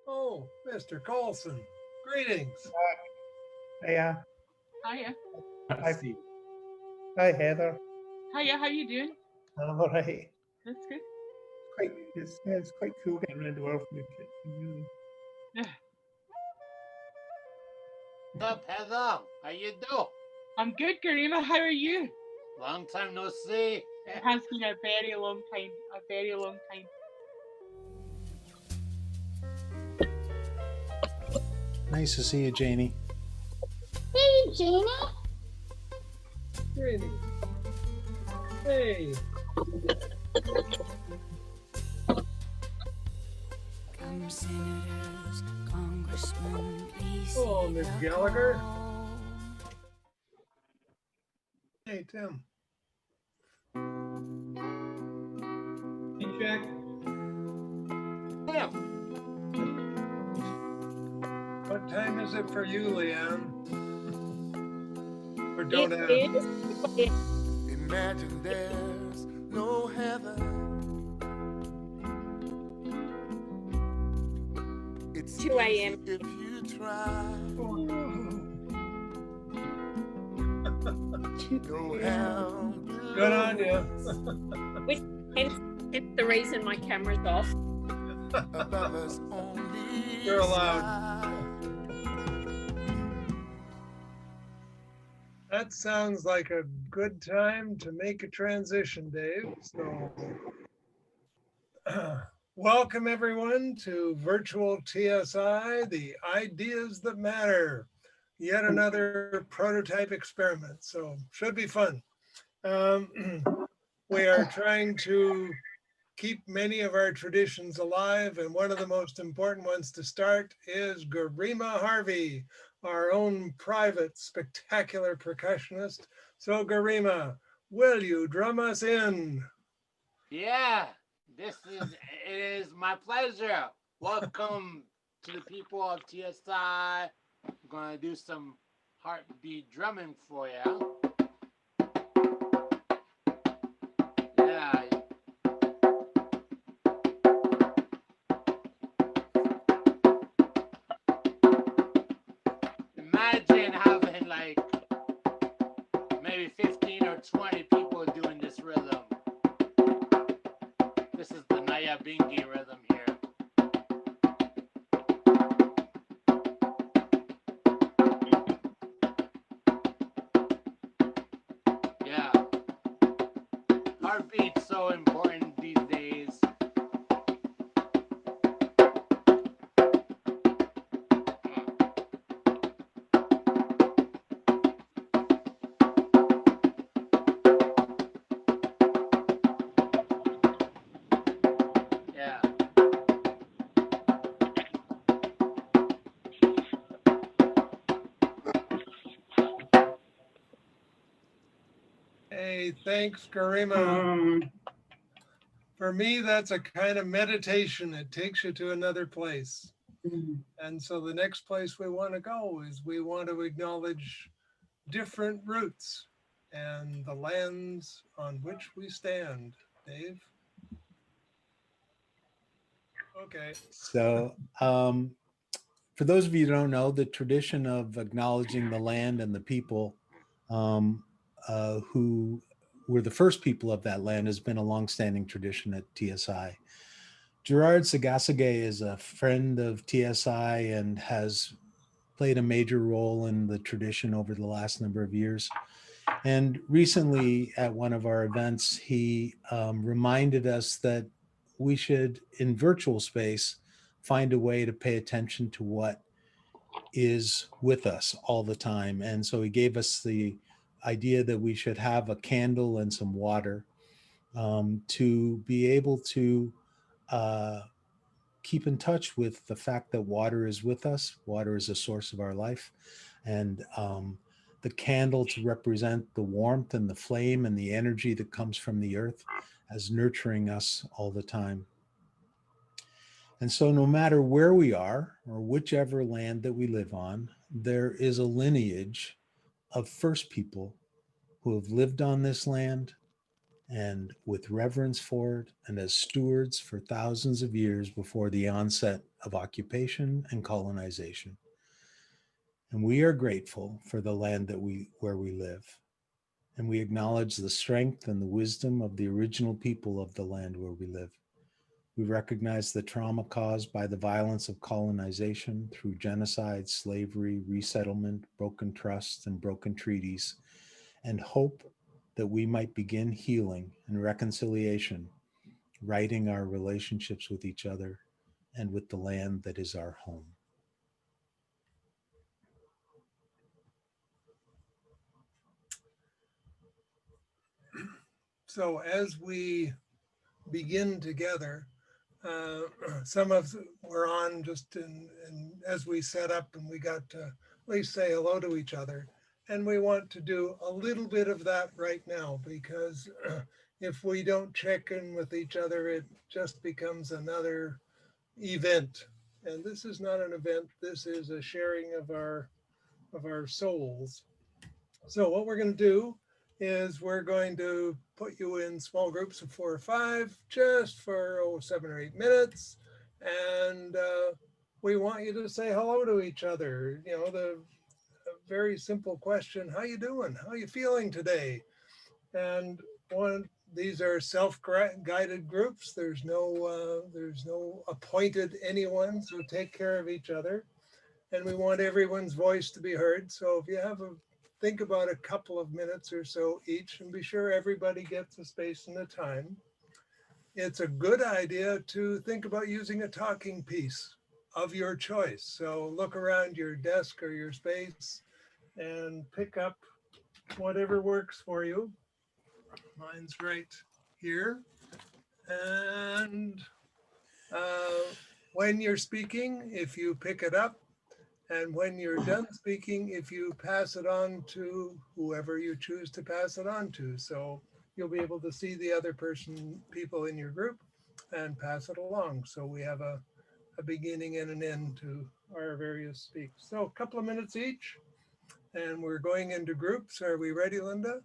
Oh, Mr. Colson, greetings. Hiya. Hiya. Hi, See, hi, Heather. Hiya, how you doing? I'm all right. That's good. It's quite cool getting around the world from your kitchen, really. Yeah. what's up, Heather? How you do? I'm good, Garima. How are you? Long time no see. It has been a very long time. A very long time. Nice to see you, Janie. Hey, Janie. Greetings. Hey, Come senators, congressmen, please hello, see Miss the Gallagher. call. Hey, Tim. Hey, Jack. Damn. What time is it for you, Leanne? Or don't ask. It is. Imagine there's no heaven. It's 2 a.m. easy if you try. Go have Good on you. Which hence the reason my camera's off. above us only. You're allowed. sky. That sounds like a good time to make a transition, Dave. So, welcome everyone to Virtual TSI, the Ideas That Matter. Yet another prototype experiment, so should be fun. We are trying to keep many of our traditions alive, and one of the most important ones to start is Garima Harvey, our own private spectacular percussionist. So Garima, will you drum us in? Yeah, it is my pleasure. Welcome to the people of TSI. I'm gonna do some heartbeat drumming for you. Yeah. Imagine having like maybe 15 or 20 people doing this rhythm. This is the Naya Bingi rhythm here. Yeah. Heartbeat's so important these days. Yeah. Hey, thanks, Garima. For me, that's a kind of meditation. It takes you to another place. And so the next place we want to go is we want to acknowledge different roots and the lands on which we stand. Dave? Okay. So, for those of you who don't know, the tradition of acknowledging the land and the people um, who were the first people of that land has been a longstanding tradition at TSI. Gerard Sagasage is a friend of TSI and has played a major role in the tradition over the last number of years. And recently at one of our events, he reminded us that we should, in virtual space, find a way to pay attention to what is with us all the time. And so he gave us the idea that we should have a candle and some water to be able to uh, keep in touch with the fact that water is with us. Water is a source of our life. And the candle to represent the warmth and the flame and the energy that comes from the earth as nurturing us all the time. And so, no matter where we are or whichever land that we live on, there is a lineage of first people who have lived on this land and with reverence for it and as stewards for thousands of years before the onset of occupation and colonization. And we are grateful for the land where we live. And we acknowledge the strength and the wisdom of the original people of the land where we live. We recognize the trauma caused by the violence of colonization through genocide, slavery, resettlement, broken trust, and broken treaties, and hope that we might begin healing and reconciliation, righting our relationships with each other and with the land that is our home. So as we begin together, some of were on just as we set up, and we got to at least say hello to each other. And we want to do a little bit of that right now, because if we don't check in with each other, it just becomes another event. And this is not an event, this is a sharing of our souls. So what we're going to do is we're going to put you in small groups of 4 or 5, just for 7 or 8 minutes. And we want you to say hello to each other. You know, the very simple question, how you doing? How you feeling today? And these are self-guided groups. There's no appointed anyone, so take care of each other. And we want everyone's voice to be heard. So if you think about a couple of minutes or so each, and be sure everybody gets a space and a time. It's a good idea to think about using a talking piece of your choice. So look around your desk or your space and pick up whatever works for you. Mine's right here. And when you're speaking, if you pick it up, and when you're done speaking, if you pass it on to whoever you choose to pass it on to. So you'll be able to see the other people in your group and pass it along. So we have a beginning and an end to our various speaks. So a couple of minutes each, and we're going into groups. Are we ready, Linda?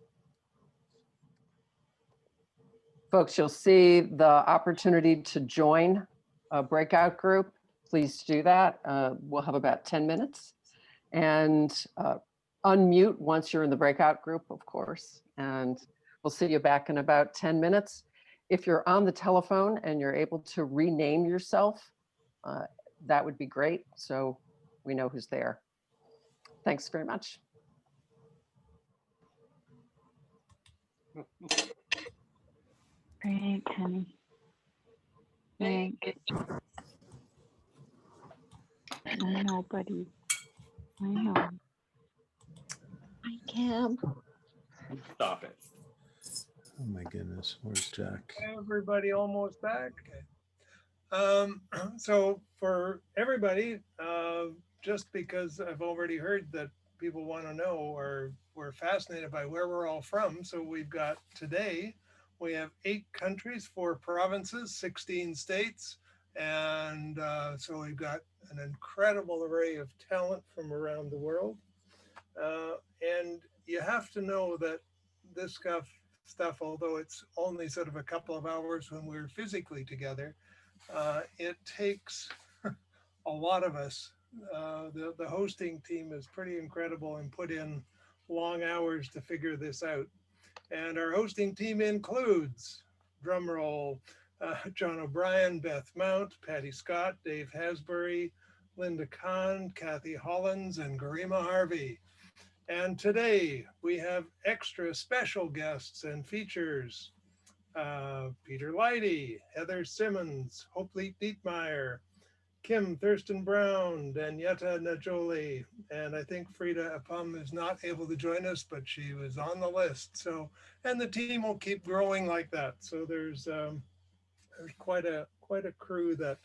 Folks, you'll see the opportunity to join a breakout group. Please do that. We'll have about 10 minutes. And unmute once you're in the breakout group, of course. And we'll see you back in about 10 minutes. If you're on the telephone and you're able to rename yourself, that would be great. So we know who's there. Thanks very much. Great, honey. Thanks. I know, buddy. I know. Hi, Kim. Stop it. Oh my goodness, where's Jack? Everybody almost back. So for everybody, just because I've already heard that people want to know, or we're fascinated by where we're all from. So we've got today, we have 8 countries, 4 provinces, 16 states. And so we've got an incredible array of talent from around the world. And you have to know that this stuff, although it's only sort of a couple of hours when we're physically together, it takes a lot of us. The hosting team is pretty incredible and put in long hours to figure this out. And our hosting team includes, drum roll, John O'Brien, Beth Mount, Patty Scott, Dave Hasbury, Linda Kahn, Kathy Hollins, and Garima Harvey. And today we have extra special guests and features. Peter Leidy, Heather Simmons, Hoplite Dietmeyer, Kim Thurston Brown, Danietta Najoli, and I think Frida Apam is not able to join us, but she was on the list. So, and the team will keep growing like that. So there's quite a crew that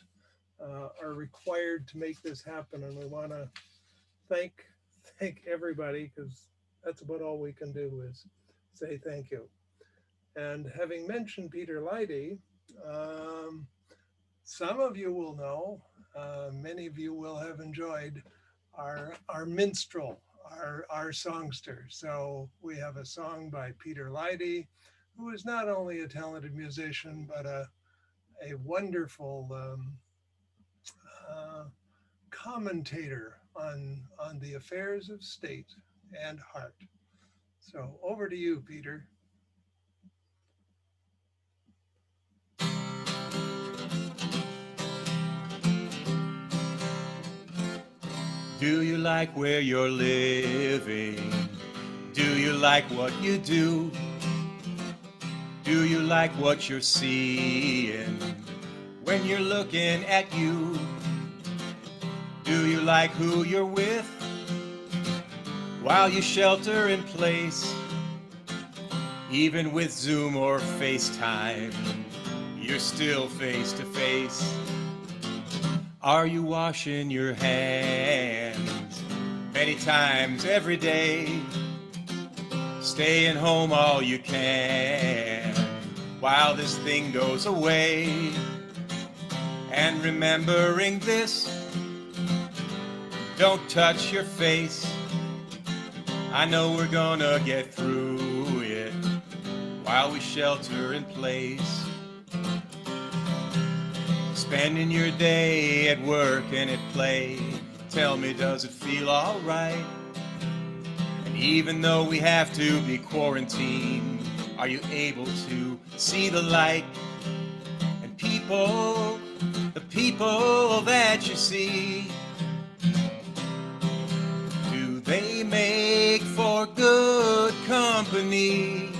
are required to make this happen, and we want to thank everybody, because that's about all we can do is say thank you. And having mentioned Peter Leidy, some of you will know, many of you will have enjoyed our minstrel, our songster. So we have a song by Peter Leidy, who is not only a talented musician, but a wonderful commentator on the affairs of state and heart. So over to you, Peter. Do you like where you're living? Do you like what you do? Do you like what you're seeing when you're looking at you? Do you like who you're with while you shelter in place? Even with Zoom or FaceTime, you're still face to face. Are you washing your hands many times every day? Staying home all you can while this thing goes away. And remembering this, don't touch your face. I know we're gonna get through it while we shelter in place. Spending your day at work and at play, tell me, does it feel all right? And even though we have to be quarantined, are you able to see the light? And people, the people that you see, do they make for good company?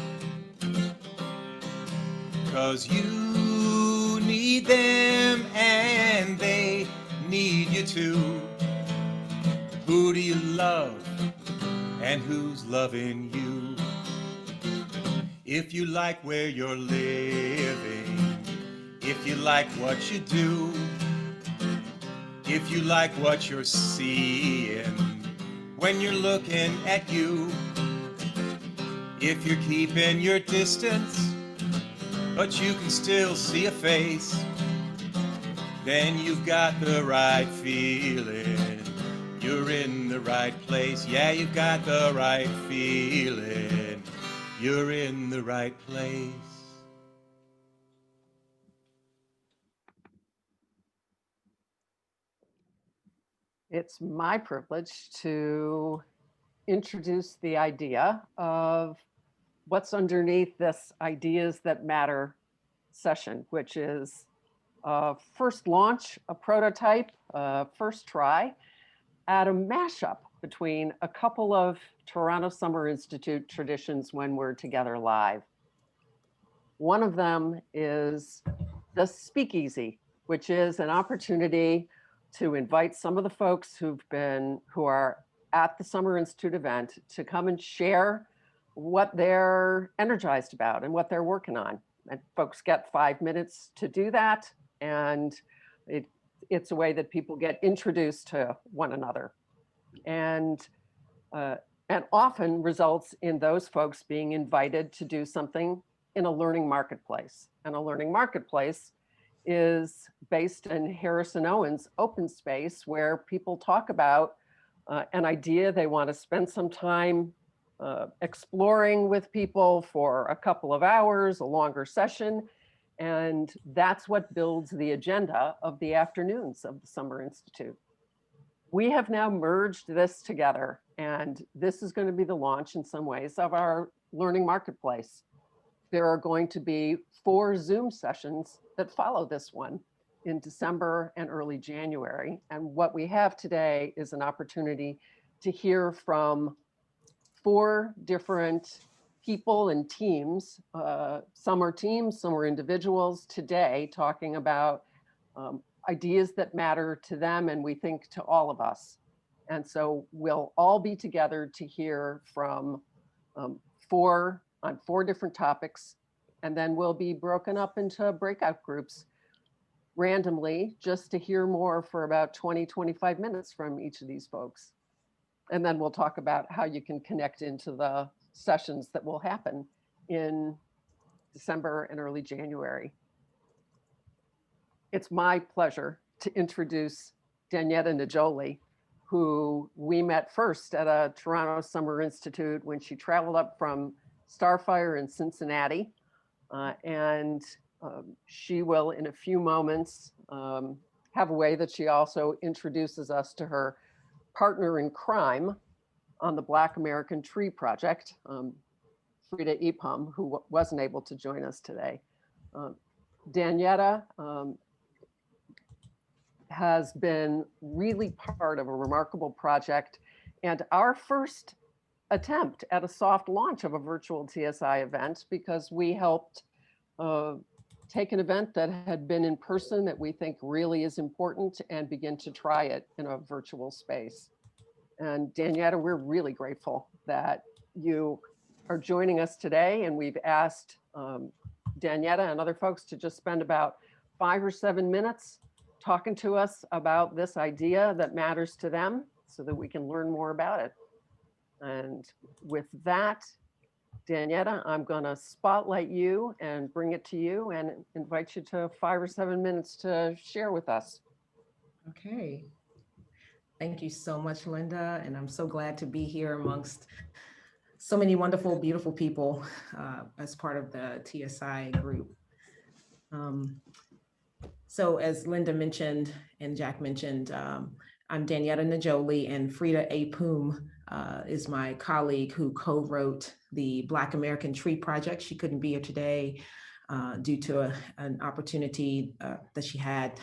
'Cause you need them and they need you too. Who do you love and who's loving you? If you like where you're living, if you like what you do, if you like what you're seeing when you're looking at you, if you're keeping your distance but you can still see a face, then you've got the right feeling. You're in the right place. Yeah, you've got the right feeling. You're in the right place. It's my privilege to introduce the idea of what's underneath this Ideas That Matter session, which is a first launch, a prototype, a first try at a mashup between a couple of Toronto Summer Institute traditions when we're together live. One of them is the Speakeasy, which is an opportunity to invite some of the folks who are at the Summer Institute event to come and share what they're energized about and what they're working on. And folks get 5 minutes to do that. And it's a way that people get introduced to one another. And often results in those folks being invited to do something in a learning marketplace. And a learning marketplace is based in Harrison Owens' open space, where people talk about an idea they want to spend some time exploring with people for a couple of hours, a longer session. And that's what builds the agenda of the afternoons of the Summer Institute. We have now merged this together, and this is going to be the launch in some ways of our learning marketplace. There are going to be 4 Zoom sessions that follow this one in December and early January. And what we have today is an opportunity to hear from 4 different people and teams. Some are teams, some are individuals today talking about ideas that matter to them and we think to all of us. And so we'll all be together to hear from 4 different topics, and then we'll be broken up into breakout groups randomly just to hear more for about 20, 25 minutes from each of these folks. And then we'll talk about how you can connect into the sessions that will happen in December and early January. It's my pleasure to introduce Danietta Najoli, who we met first at a Toronto Summer Institute when she traveled up from Starfire in Cincinnati. She will, in a few moments, have a way that she also introduces us to her partner in crime on the Black American Tree Project, Frida Epum, who wasn't able to join us today. Danietta has been really part of a remarkable project and our first attempt at a soft launch of a virtual TSI event, because we helped take an event that had been in person that we think really is important and begin to try it in a virtual space. And Danietta, we're really grateful that you are joining us today, and we've asked Danietta and other folks to just spend about 5 or 7 minutes talking to us about this idea that matters to them so that we can learn more about it. And with that, Danietta, I'm going to spotlight you and bring it to you and invite you to 5 or 7 minutes to share with us. Okay. Thank you so much, Linda. And I'm so glad to be here amongst so many wonderful, beautiful people as part of the TSI group. So as Linda mentioned and Jack mentioned, I'm Danietta Najoli, and Frida Epum is my colleague who co-wrote the Black American Tree Project. She couldn't be here today due to an opportunity that she had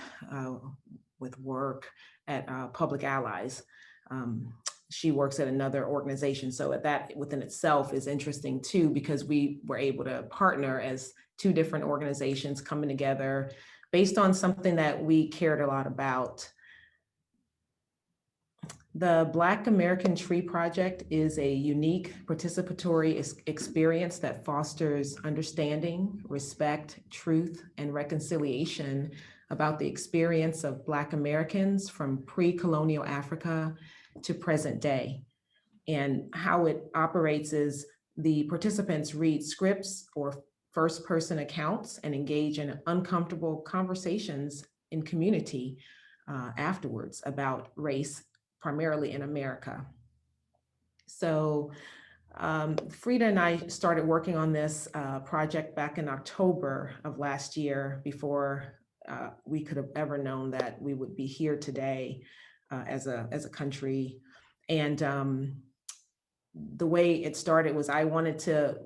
with work at Public Allies. She works at another organization. So that within itself is interesting too, because we were able to partner as 2 different organizations coming together based on something that we cared a lot about. The Black American Tree Project is a unique participatory experience that fosters understanding, respect, truth, and reconciliation about the experience of Black Americans from pre-colonial Africa to present day. And how it operates is the participants read scripts or first-person accounts and engage in uncomfortable conversations in community afterwards about race, primarily in America. So Frida and I started working on this project back in October of last year, before we could have ever known that we would be here today as a country. And the way it started was I wanted to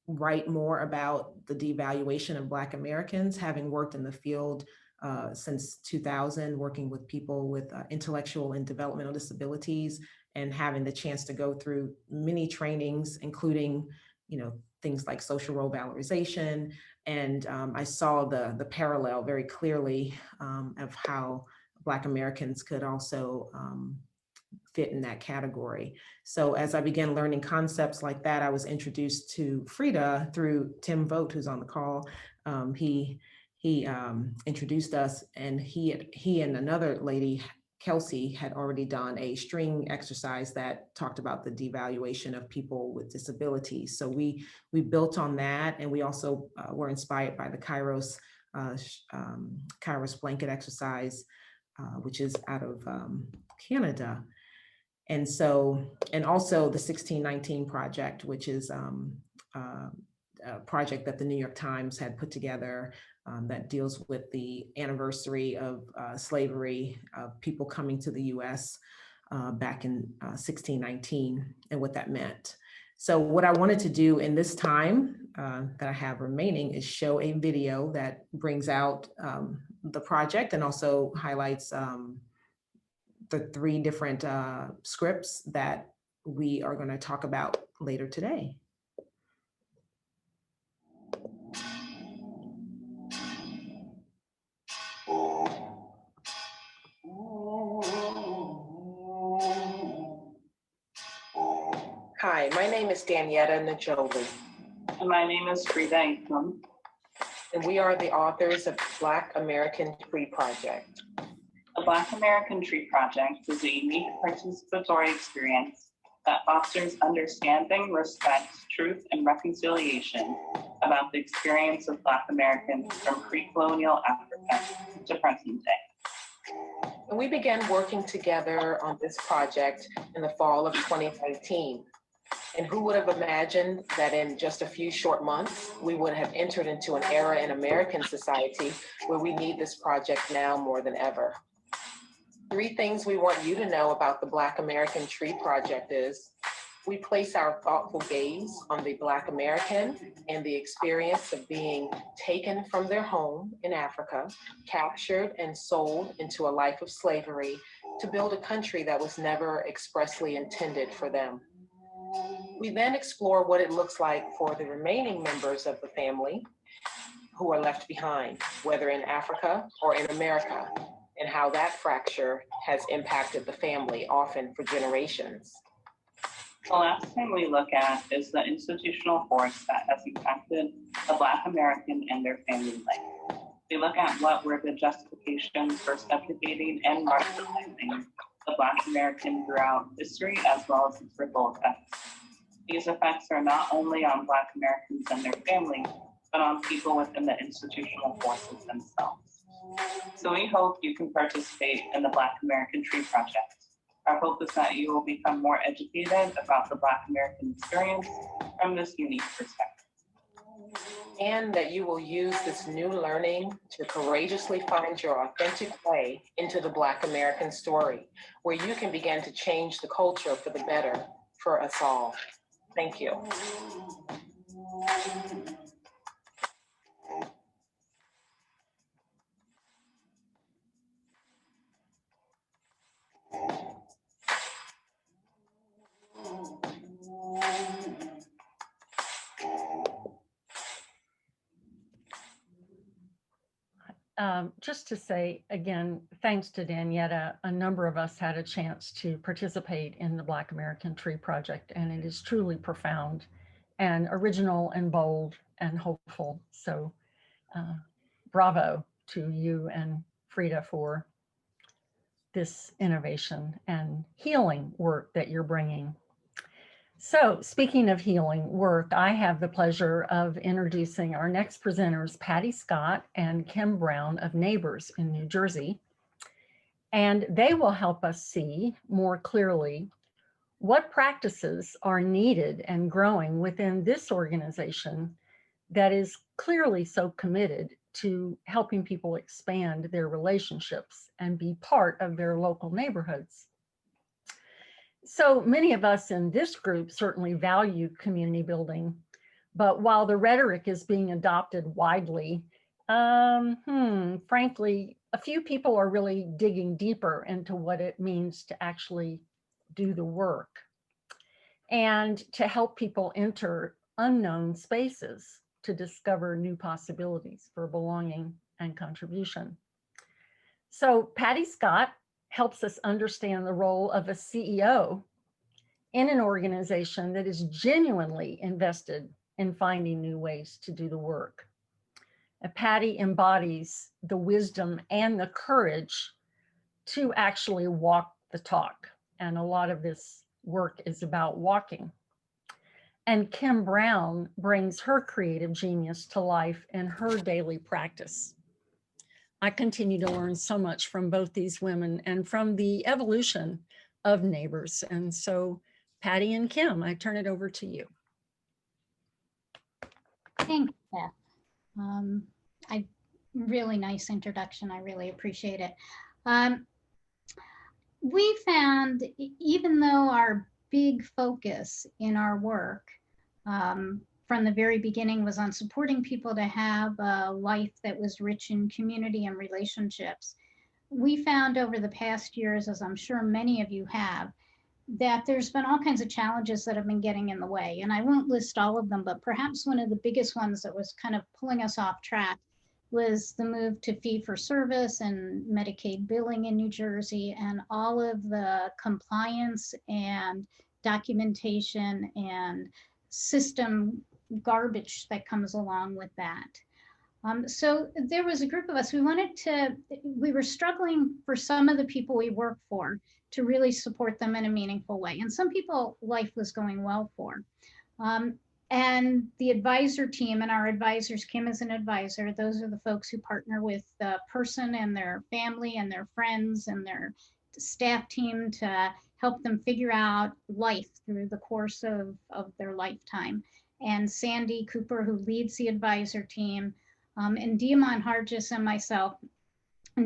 write more about the devaluation of Black Americans, having worked in the field since 2000, working with people with intellectual and developmental disabilities, and having the chance to go through many trainings, including, things like social role valorization. And I saw the parallel very clearly of how Black Americans could also fit in that category. So as I began learning concepts like that, I was introduced to Frida through Tim Vogt, who's on the call. He introduced us, and he and another lady, Kelsey, had already done a string exercise that talked about the devaluation of people with disabilities. So we built on that, and we also were inspired by the Kairos blanket exercise, which is out of Canada. And so, and also the 1619 project, which is a project that the New York Times had put together that deals with the anniversary of slavery, people coming to the US back in 1619 and what that meant. So what I wanted to do in this time that I have remaining is show a video that brings out the project and also highlights the 3 different scripts that we are going to talk about later today. Hi, my name is Danietta Najoli. And my name is Frida Epum. And we are the authors of Black American Tree Project. The Black American Tree Project is a unique participatory experience that fosters understanding, respect, truth, and reconciliation about the experience of Black Americans from pre-colonial Africa to present day. And we began working together on this project in the fall of 2019. And who would have imagined that in just a few short months, we would have entered into an era in American society where we need this project now more than ever. 3 things we want you to know about the Black American Tree Project is we place our thoughtful gaze on the Black American and the experience of being taken from their home in Africa, captured and sold into a life of slavery to build a country that was never expressly intended for them. We then explore what it looks like for the remaining members of the family who are left behind, whether in Africa or in America, and how that fracture has impacted the family, often for generations. The last thing we look at is the institutional force that has impacted the Black American and their family life. We look at what were the justifications for subjugating and marginalizing the Black American throughout history, as well as its ripple effects. These effects are not only on Black Americans and their families, but on people within the institutional forces themselves. So we hope you can participate in the Black American Tree Project. Our hope is that you will become more educated about the Black American experience from this unique perspective. And that you will use this new learning to courageously find your authentic way into the Black American story, where you can begin to change the culture for the better for us all. Thank you. Just to say again, thanks to Danietta, a number of us had a chance to participate in the Black American Tree Project, and it is truly profound and original and bold and hopeful. So bravo to you and Frida for this innovation and healing work that you're bringing. So speaking of healing work, I have the pleasure of introducing our next presenters, Patty Scott and Kim Brown of Neighbors in New Jersey. And they will help us see more clearly what practices are needed and growing within this organization that is clearly so committed to helping people expand their relationships and be part of their local neighborhoods. So many of us in this group certainly value community building, but while the rhetoric is being adopted widely, frankly, a few people are really digging deeper into what it means to actually do the work and to help people enter unknown spaces to discover new possibilities for belonging and contribution. So Patty Scott helps us understand the role of a CEO in an organization that is genuinely invested in finding new ways to do the work. Patty embodies the wisdom and the courage to actually walk the talk. And a lot of this work is about walking. And Kim Brown brings her creative genius to life in her daily practice. I continue to learn so much from both these women and from the evolution of Neighbors. And so Patty and Kim, I turn it over to you. Thanks, Beth. Really nice introduction. I really appreciate it. We found, even though our big focus in our work from the very beginning was on supporting people to have a life that was rich in community and relationships, we found over the past years, as I'm sure many of you have, that there's been all kinds of challenges that have been getting in the way. And I won't list all of them, but perhaps one of the biggest ones that was kind of pulling us off track was the move to fee for service and Medicaid billing in New Jersey, and all of the compliance and documentation and system garbage that comes along with that. So there was a group of us, we were struggling for some of the people we work for to really support them in a meaningful way. And some people life was going well for. And the advisor team and our advisors, Kim is an advisor, those are the folks who partner with the person and their family and their friends and their staff team to help them figure out life through the course of their lifetime. And Sandy Cooper, who leads the advisor team, and Diamond Hargis and myself,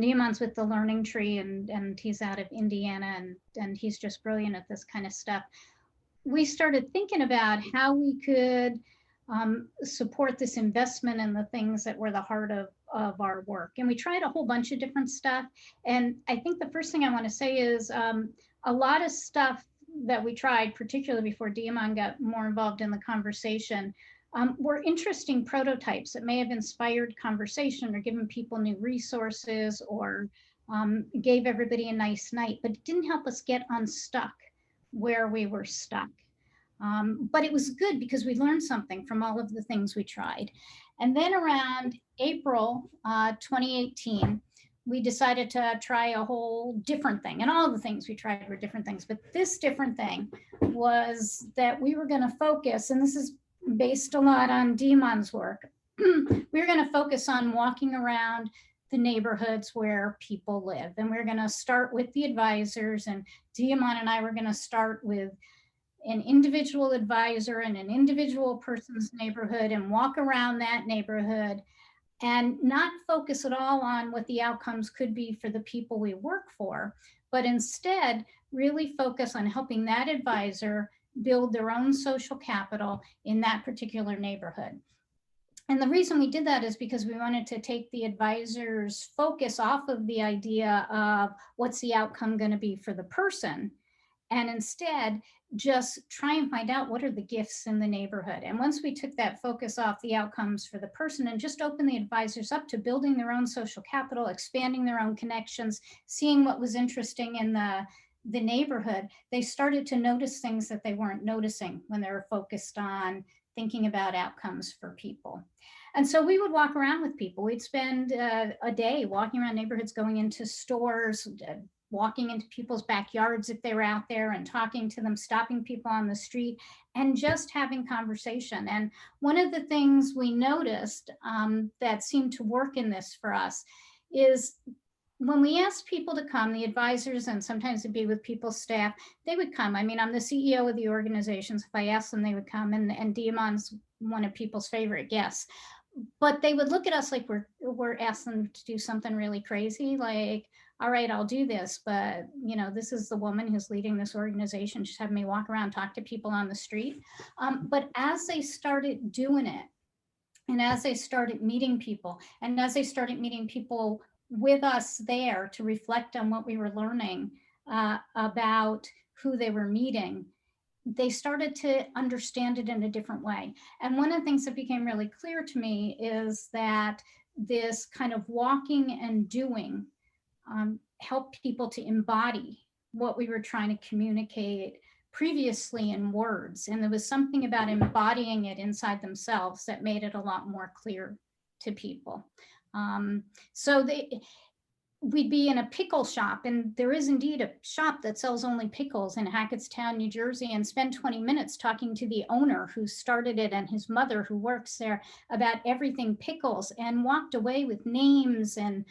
Neiman's with the Learning Tree, and he's out of Indiana, and he's just brilliant at this kind of stuff. We started thinking about how we could support this investment in the things that were the heart of our work. And we tried a whole bunch of different stuff. And I think the first thing I want to say is a lot of stuff that we tried, particularly before Diamond got more involved in the conversation, were interesting prototypes that may have inspired conversation or given people new resources or gave everybody a nice night, but it didn't help us get unstuck where we were stuck. But it was good because we learned something from all of the things we tried. And then around April 2018, we decided to try a whole different thing. And all the things we tried were different things. But this different thing was that we were going to focus, and this is based a lot on Diamond's work, we were going to focus on walking around the neighborhoods where people live. And we're going to start with the advisors, and Diamond and I were going to start with an individual advisor in an individual person's neighborhood and walk around that neighborhood and not focus at all on what the outcomes could be for the people we work for, but instead really focus on helping that advisor build their own social capital in that particular neighborhood. And the reason we did that is because we wanted to take the advisor's focus off of the idea of what's the outcome going to be for the person, and instead just try and find out what are the gifts in the neighborhood. And once we took that focus off the outcomes for the person and just opened the advisors up to building their own social capital, expanding their own connections, seeing what was interesting in the neighborhood, they started to notice things that they weren't noticing when they were focused on thinking about outcomes for people. And so we would walk around with people. We'd spend a day walking around neighborhoods, going into stores, walking into people's backyards if they were out there and talking to them, stopping people on the street and just having conversation. And one of the things we noticed that seemed to work in this for us is when we asked people to come, the advisors, and sometimes it'd be with people's staff, they would come. I mean, I'm the CEO of the organizations. If I asked them, they would come, and Diamond's one of people's favorite guests. But they would look at us like we're asking them to do something really crazy, like, all right, I'll do this, but you know, this is the woman who's leading this organization. Just have me walk around, talk to people on the street. But as they started doing it, and as they started meeting people, and as they started meeting people with us there to reflect on what we were learning about who they were meeting, they started to understand it in a different way. And one of the things that became really clear to me is that this kind of walking and doing helped people to embody what we were trying to communicate previously in words. And there was something about embodying it inside themselves that made it a lot more clear to people. So we'd be in a pickle shop, and there is indeed a shop that sells only pickles in Hackettstown, New Jersey, and spend 20 minutes talking to the owner who started it and his mother who works there about everything pickles, and walked away with names and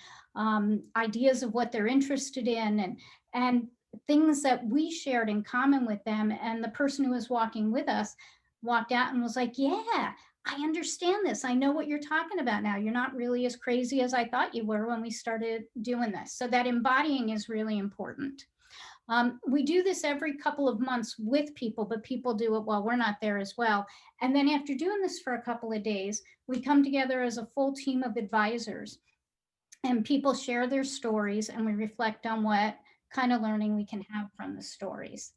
ideas of what they're interested in and things that we shared in common with them. And the person who was walking with us walked out and was like, yeah, I understand this. I know what you're talking about now. You're not really as crazy as I thought you were when we started doing this. So that embodying is really important. We do this every couple of months with people, but people do it while we're not there as well. And then after doing this for a couple of days, we come together as a full team of advisors, and people share their stories, and we reflect on what kind of learning we can have from the stories.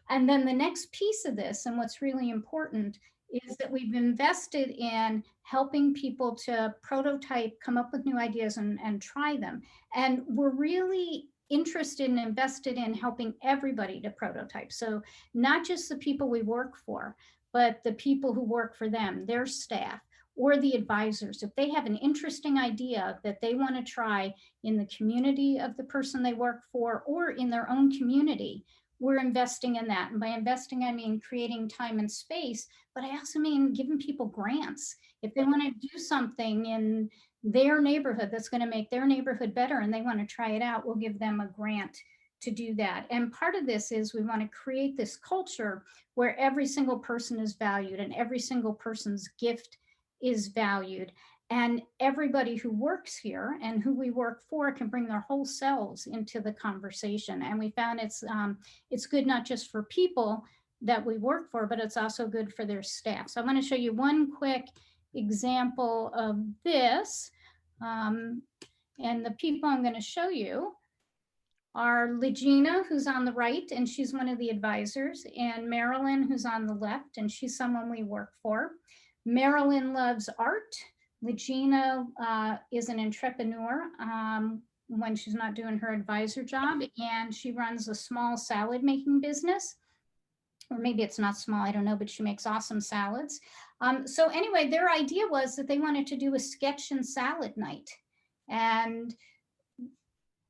And then the next piece of this, and what's really important, is that we've invested in helping people to prototype, come up with new ideas and try them. And we're really interested and invested in helping everybody to prototype. So not just the people we work for, but the people who work for them, their staff, or the advisors. If they have an interesting idea that they want to try in the community of the person they work for or in their own community, we're investing in that. And by investing, I mean creating time and space, but I also mean giving people grants. If they want to do something in their neighborhood that's going to make their neighborhood better and they want to try it out, we'll give them a grant to do that. And part of this is we want to create this culture where every single person is valued and every single person's gift is valued. And everybody who works here and who we work for can bring their whole selves into the conversation. And we found it's good not just for people that we work for, but it's also good for their staff. So I want to show you one quick example of this. And the people I'm going to show you are Legina, who's on the right, and she's one of the advisors, and Marilyn, who's on the left, and she's someone we work for. Marilyn loves art. Legina is an entrepreneur when she's not doing her advisor job, and she runs a small salad making business. Or maybe it's not small, I don't know, but she makes awesome salads. So anyway, their idea was that they wanted to do a sketch and salad night. And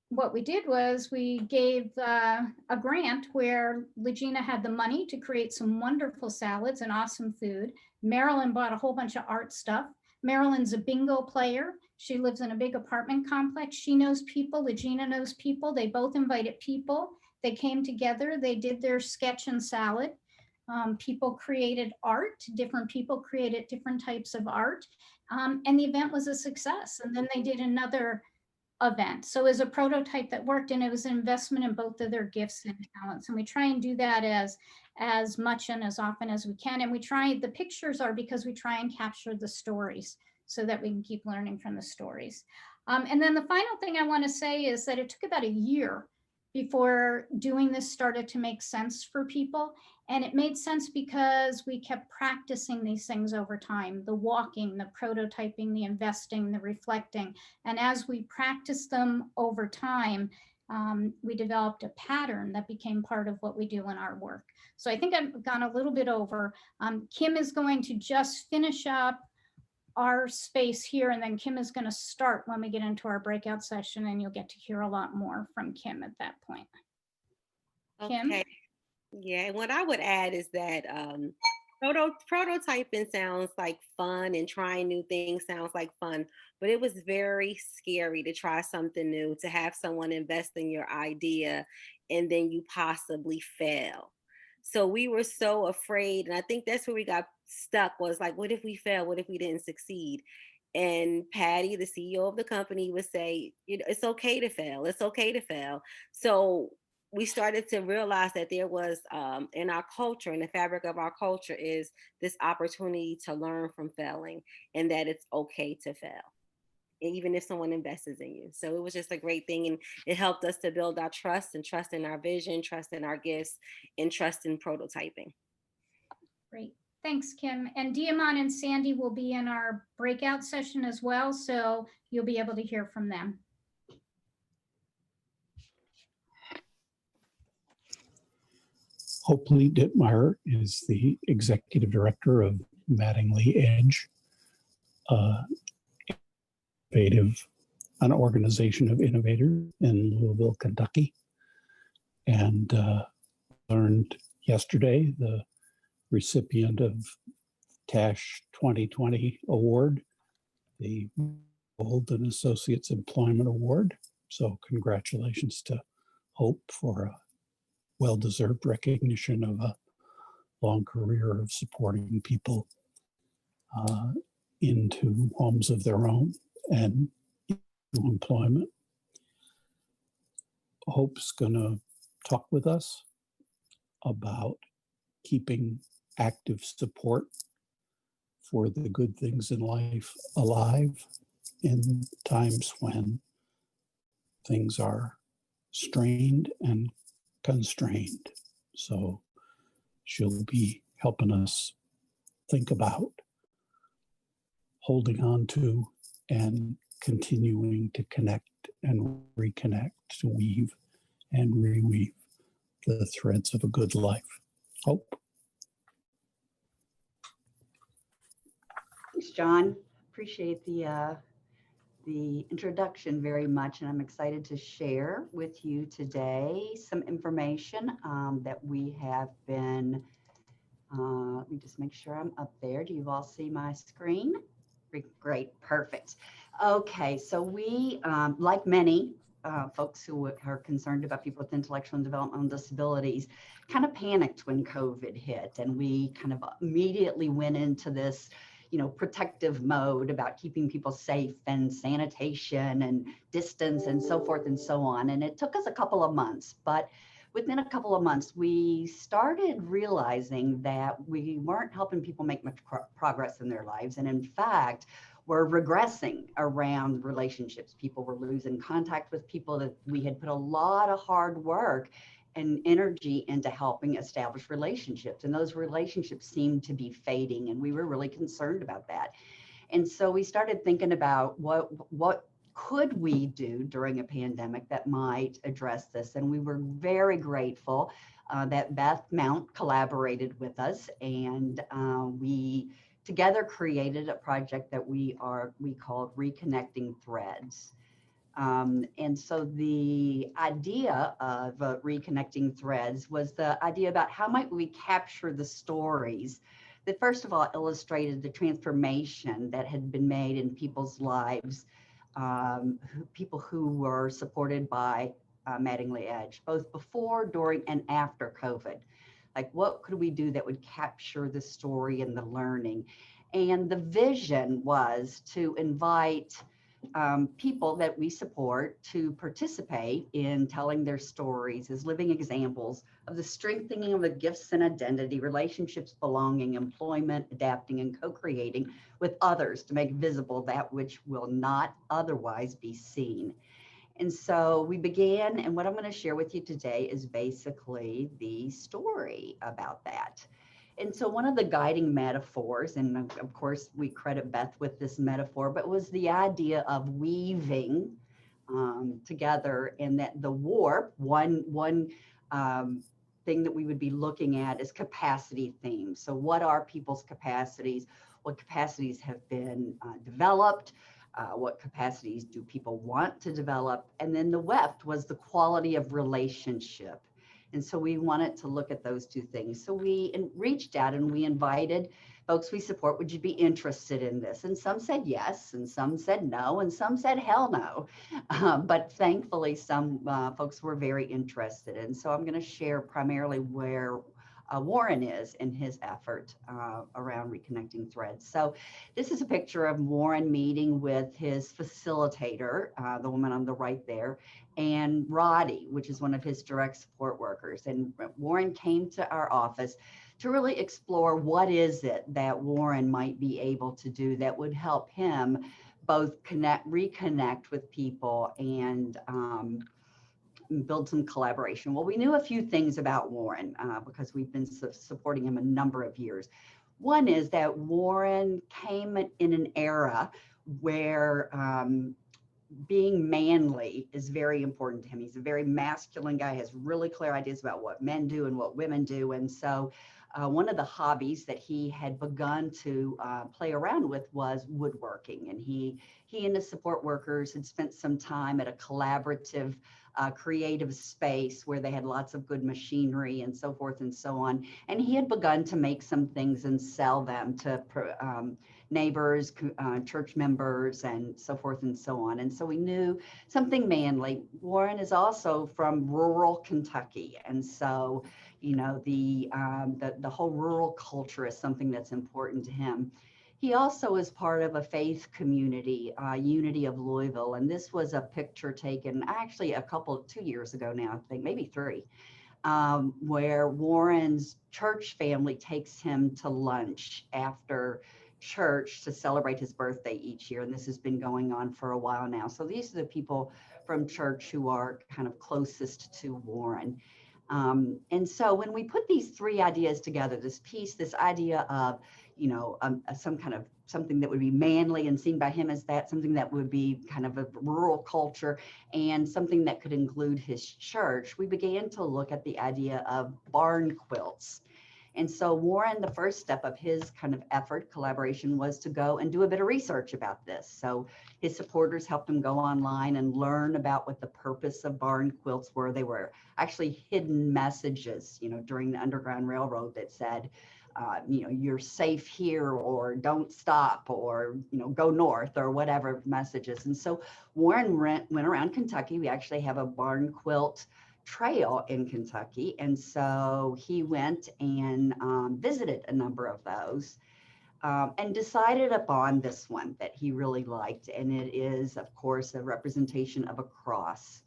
what we did was we gave a grant where Legina had the money to create some wonderful salads and awesome food. Marilyn bought a whole bunch of art stuff. Marilyn's a bingo player. She lives in a big apartment complex. She knows people. Legina knows people. They both invited people. They came together. They did their sketch and salad. People created art. Different people created different types of art. And the event was a success. And then they did another event. So it was a prototype that worked, and it was an investment in both of their gifts and talents. And we try and do that as much and as often as we can. And the pictures are because we try and capture the stories so that we can keep learning from the stories. And then the final thing I want to say is that it took about a year before doing this started to make sense for people. And it made sense because we kept practicing these things over time, the walking, the prototyping, the investing, the reflecting. And as we practiced them over time, we developed a pattern that became part of what we do in our work. So I think I've gone a little bit over. Kim is going to just finish up our space here, and then Kim is going to start when we get into our breakout session, and you'll get to hear a lot more from Kim at that point. Kim? Okay. Yeah, and what I would add is that prototyping sounds like fun, and trying new things sounds like fun, but it was very scary to try something new, to have someone invest in your idea and then you possibly fail. So we were so afraid, and I think that's where we got stuck, was like, what if we fail? What if we didn't succeed? And Patty, the CEO of the company, would say, it's okay to fail. It's okay to fail. So we started to realize that there was in our culture, in the fabric of our culture, is this opportunity to learn from failing, and that it's okay to fail, even if someone invests in you. So it was just a great thing, and it helped us to build our trust, and trust in our vision, trust in our gifts, and trust in prototyping. Great. Thanks, Kim. And Diamond and Sandy will be in our breakout session as well, so you'll be able to hear from them. Hope Lee Dittmeyer is the executive director of Mattingly Edge, an organization of innovators in Louisville, Kentucky. And learned yesterday the recipient of TASH 2020 award, the Golden Associates Employment Award. So congratulations to Hope for a well-deserved recognition of a long career of supporting people into homes of their own and into employment. Hope's gonna talk with us about keeping active support for the good things in life alive in times when things are strained and constrained. So she'll be helping us think about holding on to and continuing to connect and reconnect, to weave and reweave the threads of a good life. Hope. Thanks, John. Appreciate the introduction very much, and I'm excited to share with you today some information that we have been, let me just make sure I'm up there. Do you all see my screen? Great, perfect. Okay, so we, like many folks who are concerned about people with intellectual and developmental disabilities, kind of panicked when COVID hit, and we kind of immediately went into this, protective mode about keeping people safe and sanitation and distance and so forth and so on. And it took us a couple of months, but within a couple of months, we started realizing that we weren't helping people make much progress in their lives. And in fact, were regressing around relationships. People were losing contact with people that we had put a lot of hard work and energy into helping establish relationships. And those relationships seemed to be fading. And we were really concerned about that. And so we started thinking about what could we do during a pandemic that might address this? And we were very grateful that Beth Mount collaborated with us, and we together created a project that we called Reconnecting Threads. And so the idea of Reconnecting Threads was the idea about how might we capture the stories that first of all illustrated the transformation that had been made in people's lives, people who were supported by Mattingly Edge, both before, during, and after COVID. Like, what could we do that would capture the story and the learning? And the vision was to invite people that we support to participate in telling their stories as living examples of the strengthening of the gifts and identity, relationships, belonging, employment, adapting, and co-creating with others to make visible that which will not otherwise be seen. And so we began, and what I'm going to share with you today is basically the story about that. And so one of the guiding metaphors, and of course we credit Beth with this metaphor, but was the idea of weaving together, and that the warp, one thing that we would be looking at is capacity themes. So what are people's capacities? What capacities have been developed? What capacities do people want to develop? And then the weft was the quality of relationship. And so we wanted to look at those two things. So we reached out and we invited folks we support, would you be interested in this? And some said yes, and some said no, and some said hell no. But thankfully, some folks were very interested. And so I'm going to share primarily where Warren is in his effort around reconnecting threads. So this is a picture of Warren meeting with his facilitator, the woman on the right there, and Roddy, which is one of his direct support workers. And Warren came to our office to really explore what is it that Warren might be able to do that would help him both reconnect with people and build some collaboration. Well, we knew a few things about Warren because we've been supporting him a number of years. One is that Warren came in an era where being manly is very important to him. He's a very masculine guy, has really clear ideas about what men do and what women do. And so one of the hobbies that he had begun to play around with was woodworking. And he and his support workers had spent some time at a collaborative creative space where they had lots of good machinery and so forth and so on. And he had begun to make some things and sell them to neighbors, church members, and so forth and so on. And so we knew something manly. Warren is also from rural Kentucky. And so, you know, the whole rural culture is something that's important to him. He also is part of a faith community, Unity of Louisville. And this was a picture taken actually 2 years ago now, I think, maybe 3, where Warren's church family takes him to lunch after church to celebrate his birthday each year. And this has been going on for a while now. So these are the people from church who are kind of closest to Warren. And so when we put these 3 ideas together, this idea of, you know, something that would be manly and seen by him as that, something that would be kind of a rural culture, and something that could include his church, we began to look at the idea of barn quilts. And so Warren, the first step of his kind of effort, collaboration, was to go and do a bit of research about this. So his supporters helped him go online and learn about what the purpose of barn quilts were. They were actually hidden messages, you know, during the Underground Railroad that said, you know, you're safe here, or don't stop, or, you know, go north, or whatever messages. And so Warren went around Kentucky. We actually have a barn quilt trail in Kentucky. And so he went and visited a number of those. and decided upon this one that he really liked. And it is, of course, a representation of a cross.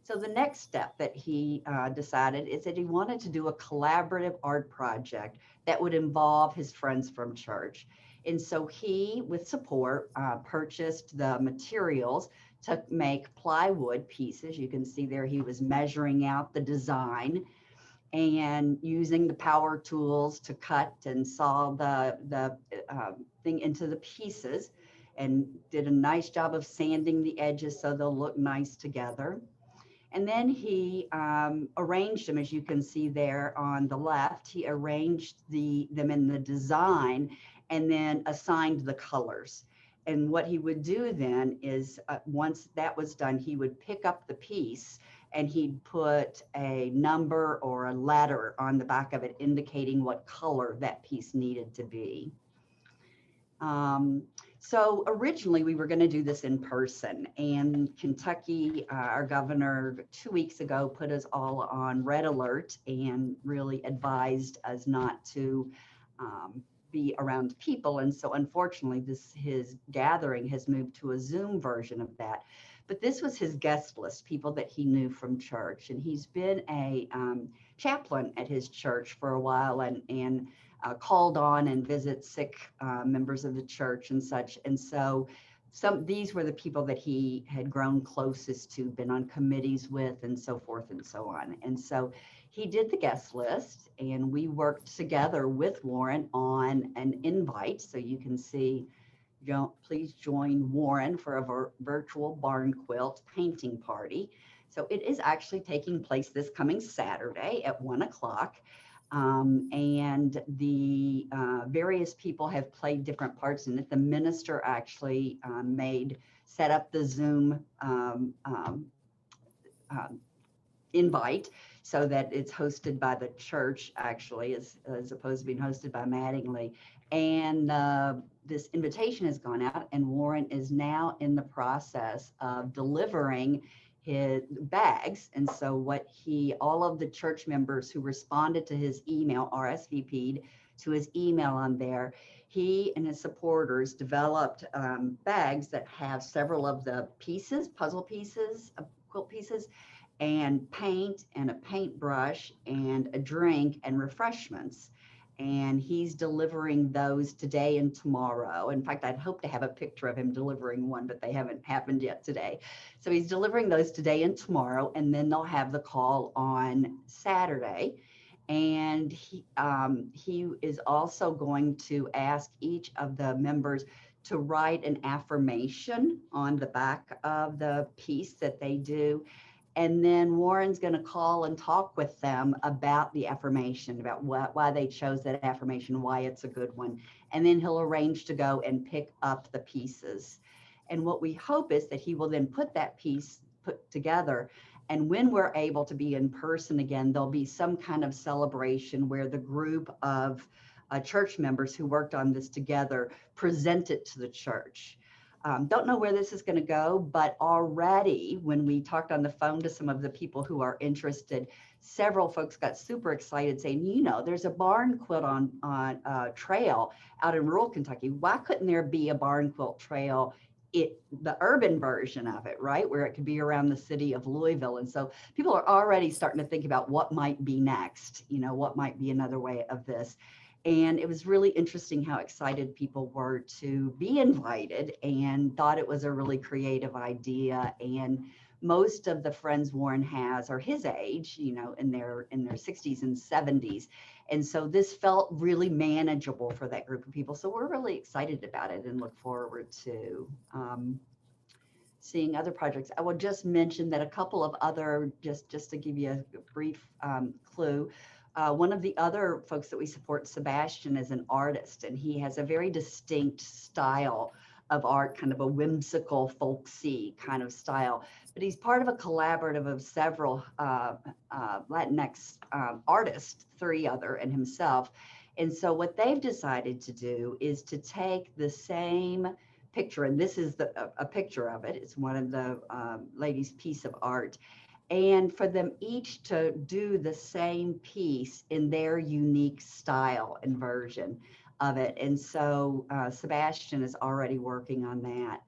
So the next step that he decided is that he wanted to do a collaborative art project that would involve his friends from church. And so he, with support, purchased the materials to make plywood pieces. You can see there he was measuring out the design and using the power tools to cut and saw the thing into the pieces, and did a nice job of sanding the edges so they'll look nice together. And then he arranged them, as you can see there on the left. He arranged them in the design and then assigned the colors. And what he would do then is once that was done, he would pick up the piece and he'd put a number or a letter on the back of it indicating what color that piece needed to be. So originally we were going to do this in person, and Kentucky, our governor 2 weeks ago put us all on red alert and really advised us not to be around people. And so unfortunately his gathering has moved to a Zoom version of that. But this was his guest list, people that he knew from church. And he's been a chaplain at his church for a while, and called on and visit sick members of the church and such. And so these were the people that he had grown closest to, been on committees with, and so forth and so on. And so he did the guest list, and we worked together with Warren on an invite. So you can see, please join Warren for a virtual barn quilt painting party. So it is actually taking place this coming Saturday at 1 o'clock. And the various people have played different parts in it. The minister actually set up the Zoom invite so that it's hosted by the church, actually, as opposed to being hosted by Mattingly. And this invitation has gone out, and Warren is now in the process of delivering his bags. And so all of the church members who responded to his email, RSVP'd to his email on there, he and his supporters developed bags that have several of the pieces, puzzle pieces, quilt pieces, and paint and a paintbrush and a drink and refreshments. And he's delivering those today and tomorrow. In fact, I'd hope to have a picture of him delivering one, but they haven't happened yet today. So he's delivering those today and tomorrow, and then they'll have the call on Saturday. And he is also going to ask each of the members to write an affirmation on the back of the piece that they do. And then Warren's going to call and talk with them about the affirmation, about why they chose that affirmation, why it's a good one. And then he'll arrange to go and pick up the pieces. And what we hope is that he will then put that piece together. And when we're able to be in person again, there'll be some kind of celebration where the group of church members who worked on this together present it to the church. Don't know where this is going to go, but already when we talked on the phone to some of the people who are interested, several folks got super excited saying, there's a barn quilt on trail out in rural Kentucky. Why couldn't there be a barn quilt trail, the urban version of it, right? Where it could be around the city of Louisville. And so people are already starting to think about what might be next, what might be another way of this. And it was really interesting how excited people were to be invited and thought it was a really creative idea. And most of the friends Warren has are his age, in their 60s and 70s. And so this felt really manageable for that group of people. So we're really excited about it and look forward to seeing other projects. I will just mention that a couple of other, just to give you a brief clue, one of the other folks that we support, Sebastian, is an artist, and he has a very distinct style of art, kind of a whimsical, folksy kind of style. But he's part of a collaborative of several Latinx artists, 3 other, and himself. And so what they've decided to do is to take the same picture, and this is a picture of it. It's one of the ladies' piece of art. And for them each to do the same piece in their unique style and version. of it. And so Sebastian is already working on that.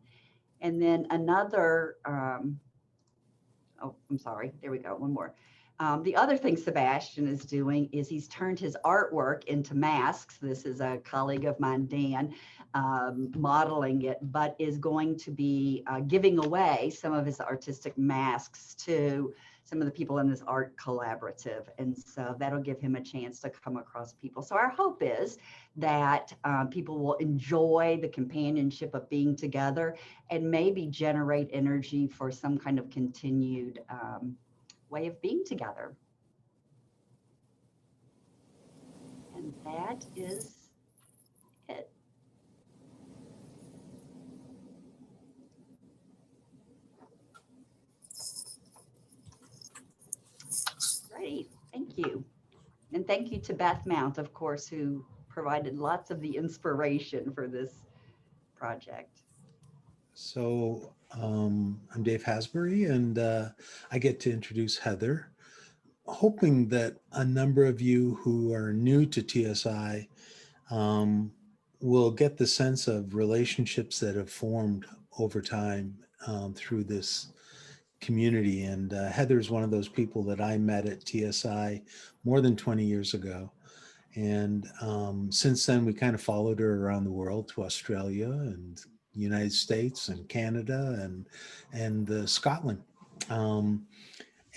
And then another, oh, I'm sorry, there we go, one more. The other thing Sebastian is doing is he's turned his artwork into masks. This is a colleague of mine, Dan, modeling it, but is going to be giving away some of his artistic masks to some of the people in this art collaborative. And so that'll give him a chance to come across people. So our hope is that people will enjoy the companionship of being together and maybe generate energy for some kind of continued way of being together. And that is it. Great, thank you. And thank you to Beth Mount, of course, who provided lots of the inspiration for this project. So I'm Dave Hasbury, and I get to introduce Heather, hoping that a number of you who are new to TSI will get the sense of relationships that have formed over time through this community. And Heather's one of those people that I met at TSI more than 20 years ago. And since then, we kind of followed her around the world to Australia and United States and Canada and Scotland.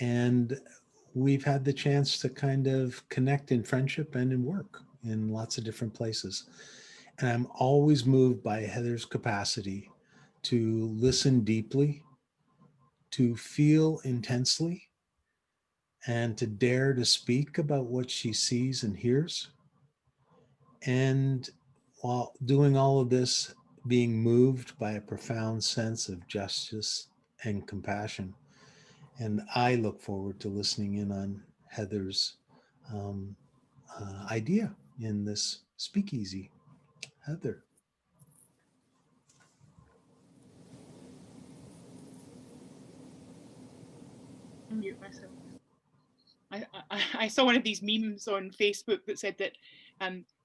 And we've had the chance to kind of connect in friendship and in work in lots of different places. And I'm always moved by Heather's capacity to listen deeply, to feel intensely, and to dare to speak about what she sees and hears. And while doing all of this, being moved by a profound sense of justice and compassion. And I look forward to listening in on Heather's idea in this speakeasy. Heather. Mute myself. I saw one of these memes on Facebook that said that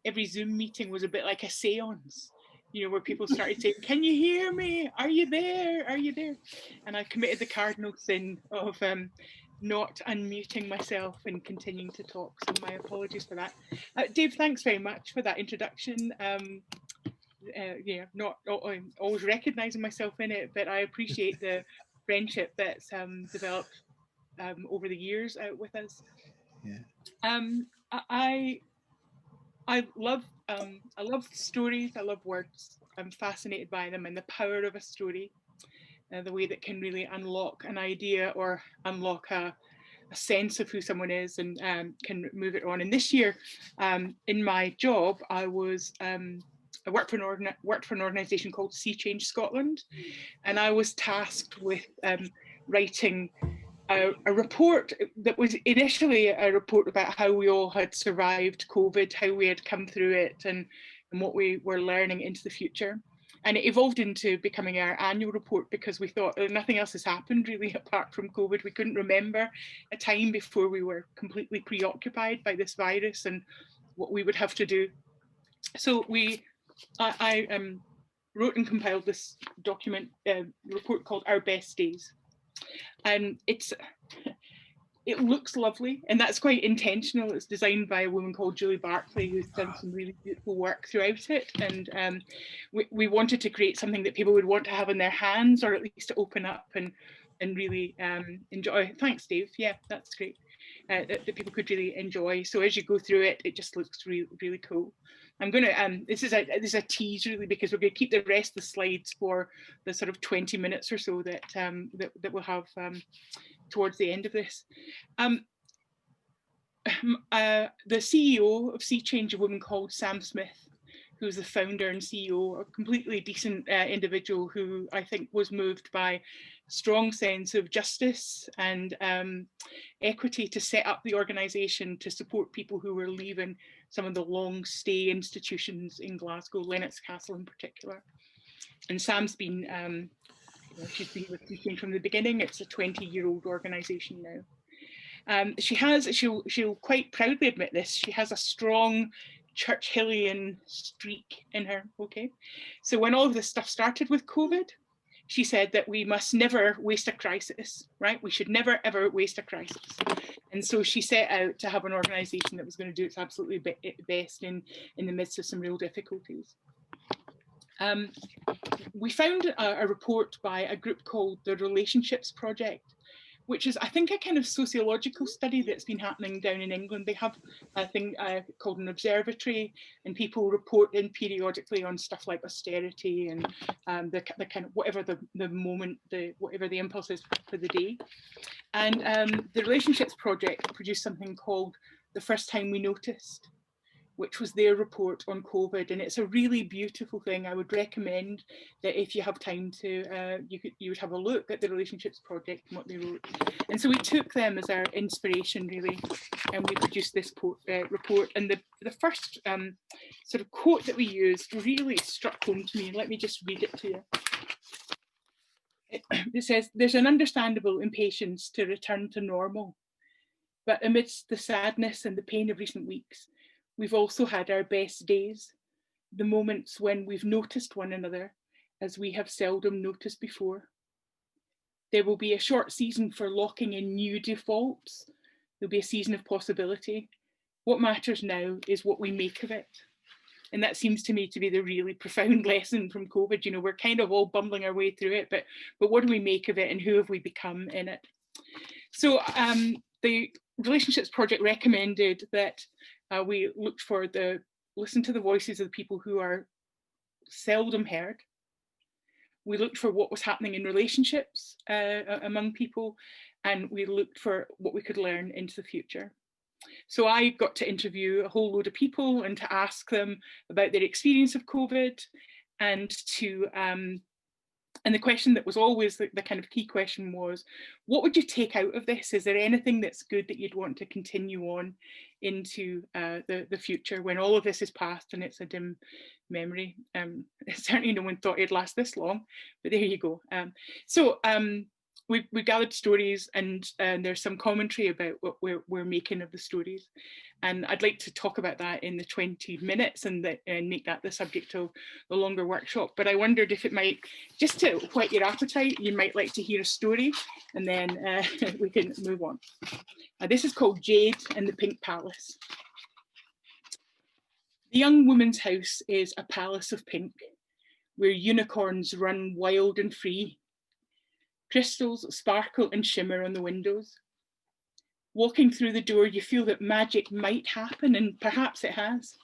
every Zoom meeting was a bit like a seance, you know, where people started saying, "Can you hear me? Are you there? Are you there?" And I committed the cardinal sin of not unmuting myself and continuing to talk. So my apologies for that. Dave, thanks very much for that introduction. Yeah, not always recognizing myself in it, but I appreciate the friendship that's developed over the years with us. Yeah. I love stories. I love words. I'm fascinated by them and the power of a story, the way that can really unlock an idea or unlock a sense of who someone is and can move it on. And this year, in my job, I was I worked for an organisation called Sea Change Scotland, and I was tasked with writing a report that was initially a report about how we all had survived COVID, how we had come through it, and what we were learning into the future. And it evolved into becoming our annual report because we thought nothing else has happened really apart from COVID. We couldn't remember a time before we were completely preoccupied by this virus and what we would have to do. So I wrote and compiled this document, report called Our Best Days. And it looks lovely, and that's quite intentional. It's designed by a woman called Julie Barclay, who's done some really beautiful work throughout it. And we wanted to create something that people would want to have in their hands, or at least to open up and really enjoy. Thanks, Dave. Yeah, that's great. That people could really enjoy. So as you go through it, it just looks really, really cool. I'm going to, this is a tease really, because we're going to keep the rest of the slides for the sort of 20 minutes or so that that we'll have towards the end of this. The CEO of Sea Change, a woman called Sam Smith, who's the founder and CEO, a completely decent individual who I think was moved by a strong sense of justice and equity to set up the organisation to support people who were leaving some of the long stay institutions in Glasgow, Lennox Castle in particular. And Sam's been, she's been with Sea Change from the beginning. It's a 20-year-old organisation now. She'll quite proudly admit this, she has a strong Churchillian streak in her, okay? So when all of this stuff started with COVID, she said that we must never waste a crisis, right? We should never, ever waste a crisis. And so she set out to have an organization that was going to do its absolutely best in the midst of some real difficulties. We found a report by a group called the Relationships Project, which is, I think, a kind of sociological study that's been happening down in England. They have a thing called an observatory, and people report in periodically on stuff like austerity and the kind of whatever the moment, whatever the impulse is for the day. And the Relationships Project produced something called The First Time We Noticed, which was their report on COVID, and it's a really beautiful thing. I would recommend that if you have time to, you would have a look at the Relationships Project and what they wrote. And so we took them as our inspiration, really, and we produced this report. And the first sort of quote that we used really struck home to me. Let me just read it to you. It says, "There's an understandable impatience to return to normal, but amidst the sadness and the pain of recent weeks, we've also had our best days, the moments when we've noticed one another as we have seldom noticed before. There will be a short season for locking in new defaults. There'll be a season of possibility. What matters now is what we make of it." And that seems to me to be the really profound lesson from COVID. You know, we're kind of all bumbling our way through it, but what do we make of it and who have we become in it? So the Relationships Project recommended that we looked for listen to the voices of the people who are seldom heard. We looked for what was happening in relationships among people, and we looked for what we could learn into the future. So I got to interview a whole load of people and to ask them about their experience of COVID, and to and the question that was always the kind of key question was, what would you take out of this? Is there anything that's good that you'd want to continue on into the future when all of this is past and it's a dim memory? Certainly no one thought it'd last this long, but there you go. We gathered stories, and there's some commentary about what we're making of the stories. And I'd like to talk about that in the 20 minutes and make that the subject of the longer workshop. But I wondered if it might, just to whet your appetite, you might like to hear a story, and then we can move on. This is called Jade and the Pink Palace. The young woman's house is a palace of pink, where unicorns run wild and free. Crystals sparkle and shimmer on the windows. Walking through the door, you feel that magic might happen, and perhaps it has.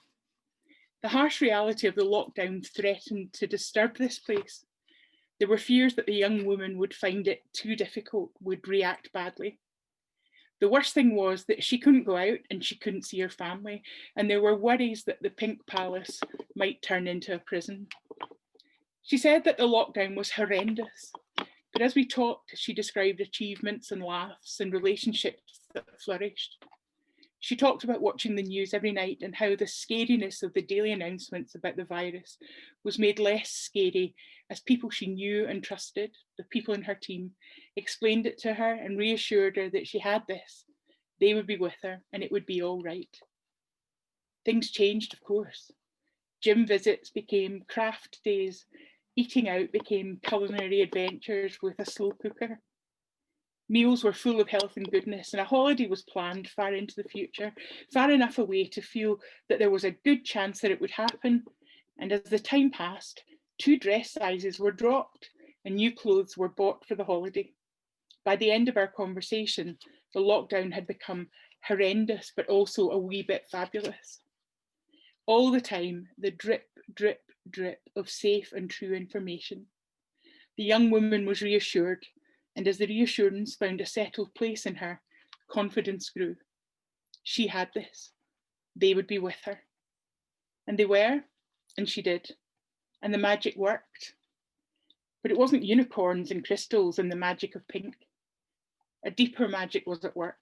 The harsh reality of the lockdown threatened to disturb this place. There were fears that the young woman would find it too difficult, would react badly. The worst thing was that she couldn't go out and she couldn't see her family, and there were worries that the Pink Palace might turn into a prison. She said that the lockdown was horrendous. But as we talked, she described achievements and laughs and relationships that flourished. She talked about watching the news every night and how the scariness of the daily announcements about the virus was made less scary as people she knew and trusted, the people in her team, explained it to her and reassured her that she had this. They would be with her and it would be all right. Things changed, of course. Gym visits became craft days. Eating out became culinary adventures with a slow cooker. Meals were full of health and goodness, and a holiday was planned far into the future, far enough away to feel that there was a good chance that it would happen. And as the time passed, 2 dress sizes were dropped and new clothes were bought for the holiday. By the end of our conversation, the lockdown had become horrendous, but also a wee bit fabulous. All the time, the drip, drip, drip of safe and true information. The young woman was reassured, and as the reassurance found a settled place in her, confidence grew. She had this. They would be with her. And they were, and she did. And the magic worked. But it wasn't unicorns and crystals and the magic of pink. A deeper magic was at work.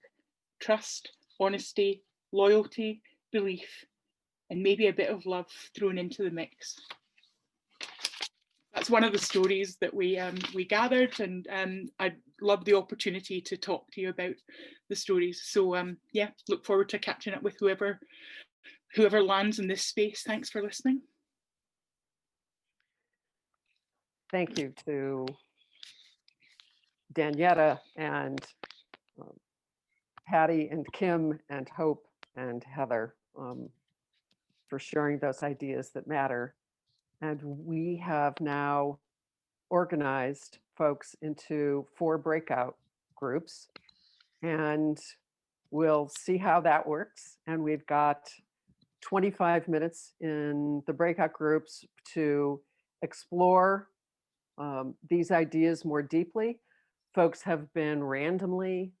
Trust, honesty, loyalty, belief, and maybe a bit of love thrown into the mix. That's one of the stories that we gathered, and I'd love the opportunity to talk to you about the stories. So yeah, look forward to catching up with whoever lands in this space, thanks for listening. Thank you to Danietta and Patty and Kim and Hope and Heather for sharing those ideas that matter. And we have now organized folks into 4 breakout groups, and we'll see how that works. And we've got 25 minutes in the breakout groups to explore these ideas more deeply. Folks have been randomly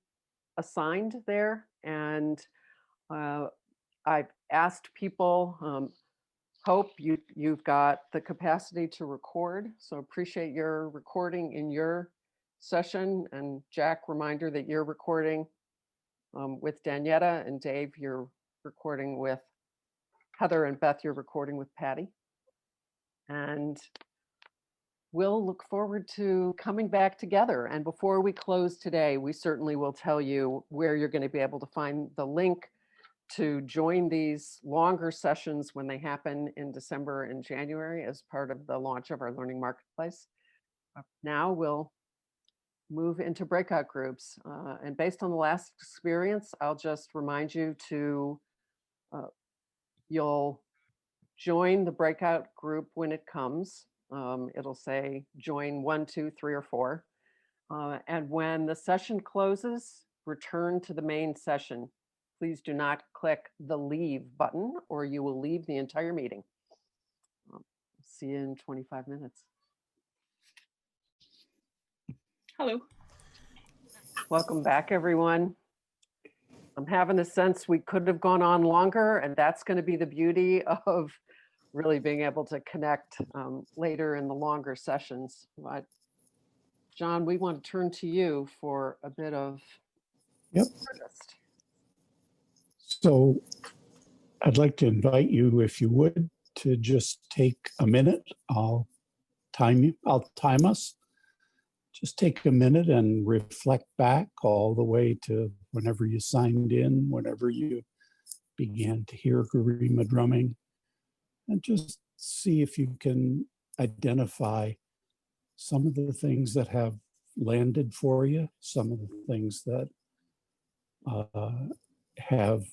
assigned there, and I've asked people, Hope, you've got the capacity to record, so appreciate your recording in your session. And Jack, reminder that you're recording with Danietta, and Dave, you're recording with Heather, and Beth, you're recording with Patty. And we'll look forward to coming back together. And before we close today, we certainly will tell you where you're going to be able to find the link to join these longer sessions when they happen in December and January as part of the launch of our Learning Marketplace. Now we'll move into breakout groups. And based on the last experience, I'll just remind you to, you'll join the breakout group when it comes. It'll say join 1, 2, 3, or 4. And when the session closes, return to the main session. Please do not click the leave button or you will leave the entire meeting. See you in 25 minutes. Hello. Welcome back, everyone. I'm having a sense we could have gone on longer, and that's going to be the beauty of really being able to connect later in the longer sessions. But John, we want to turn to you for a bit of artist. So I'd like to invite you, if you would, to just take a minute. I'll time us. Just take a minute and reflect back all the way to whenever you signed in, whenever you began to hear Garima drumming, and just see if you can identify some of the things that have landed for you, some of the things that have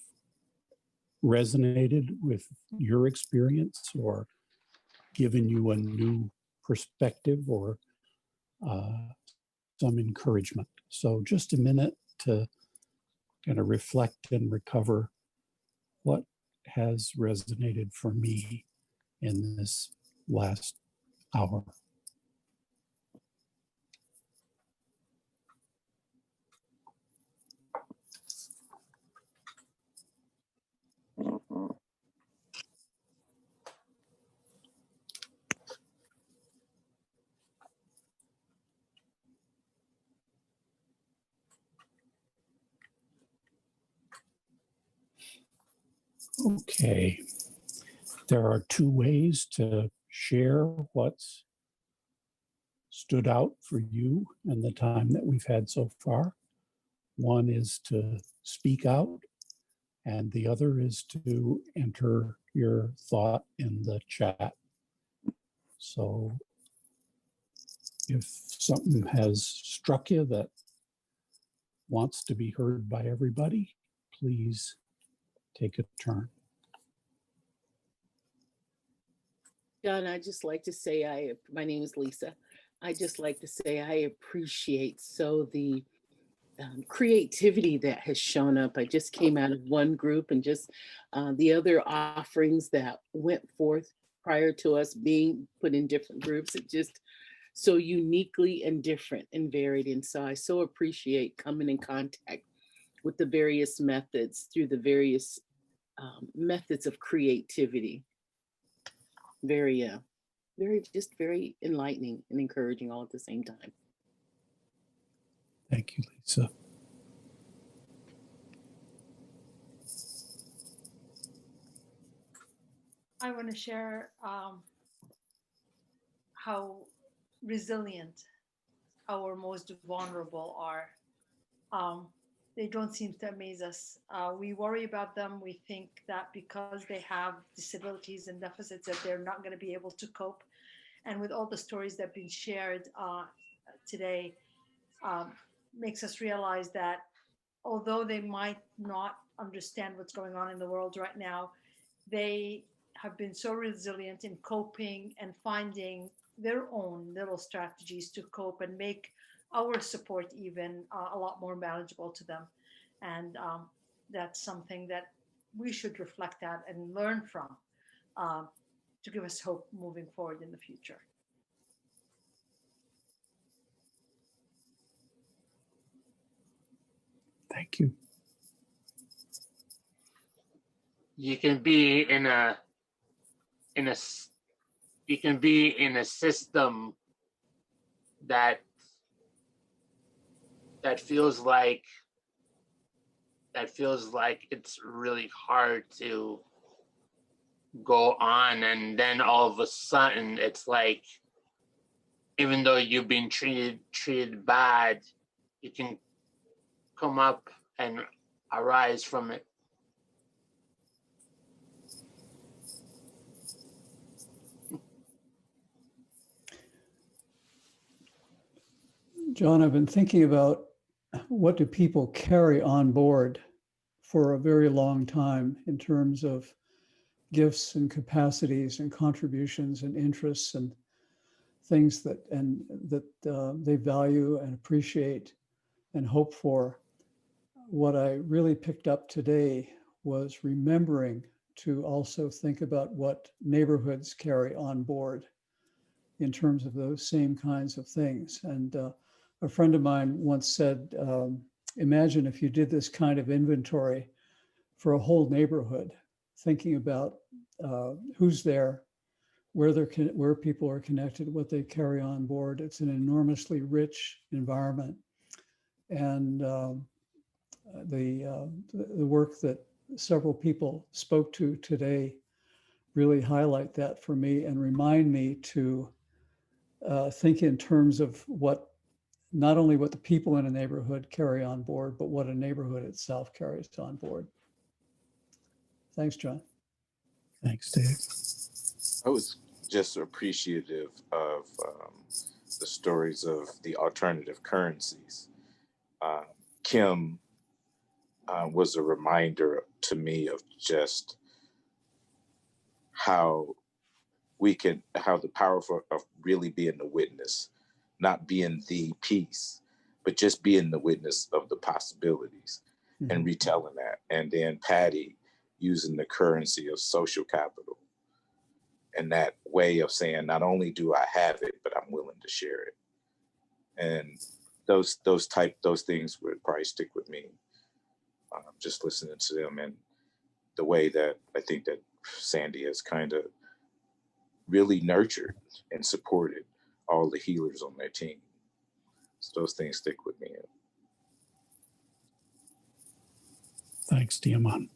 resonated with your experience or given you a new perspective or some encouragement. So just a minute to kind of reflect and recover what has resonated for me in this last hour. Okay, there are 2 ways to share what's stood out for you in the time that we've had so far. One is to speak out, and the other is to enter your thought in the chat. So if something has struck you that wants to be heard by everybody, please take a turn. John, I just like to say, my name is Lisa. I just like to say I appreciate the creativity that has shown up. I just came out of one group, and just the other offerings that went forth prior to us being put in different groups. It just so uniquely and different and varied. And so I so appreciate coming in contact with the various methods through the various methods of creativity. Very enlightening and encouraging all at the same time. Thank you, Lisa. I want to share how resilient our most vulnerable are. they don't seem to amaze us. We worry about them. We think that because they have disabilities and deficits that they're not going to be able to cope. And with all the stories that have been shared today, makes us realize that although they might not understand what's going on in the world right now, they have been so resilient in coping and finding their own little strategies to cope and make our support even a lot more manageable to them. And that's something that we should reflect at and learn from to give us hope moving forward in the future. Thank you. You can be in a you can be in a system that feels like it's really hard to go on, and then all of a sudden it's like, even though you've been treated bad, you can come up and arise from it. John, I've been thinking about what do people carry on board for a very long time in terms of gifts and capacities and contributions and interests and things that they value and appreciate and hope for. What I really picked up today was remembering to also think about what neighborhoods carry on board in terms of those same kinds of things. And a friend of mine once said, imagine if you did this kind of inventory for a whole neighborhood, thinking about who's there, where people are connected, what they carry on board. It's an enormously rich environment. And the work that several people spoke to today really highlight that for me and remind me to think in terms of not only what the people in a neighborhood carry on board, but what a neighborhood itself carries on board. Thanks, John. Thanks, Dave. I was just appreciative of the stories of the alternative currencies. Kim was a reminder to me of just how the power of really being the witness, not being the piece, but just being the witness of the possibilities and retelling that. And then Patty using the currency of social capital and that way of saying, not only do I have it, but I'm willing to share it. And those things would probably stick with me. Just listening to them and the way that I think that Sandy has kind of really nurtured and supported all the healers on their team. So those things stick with me. Thanks, Diamond.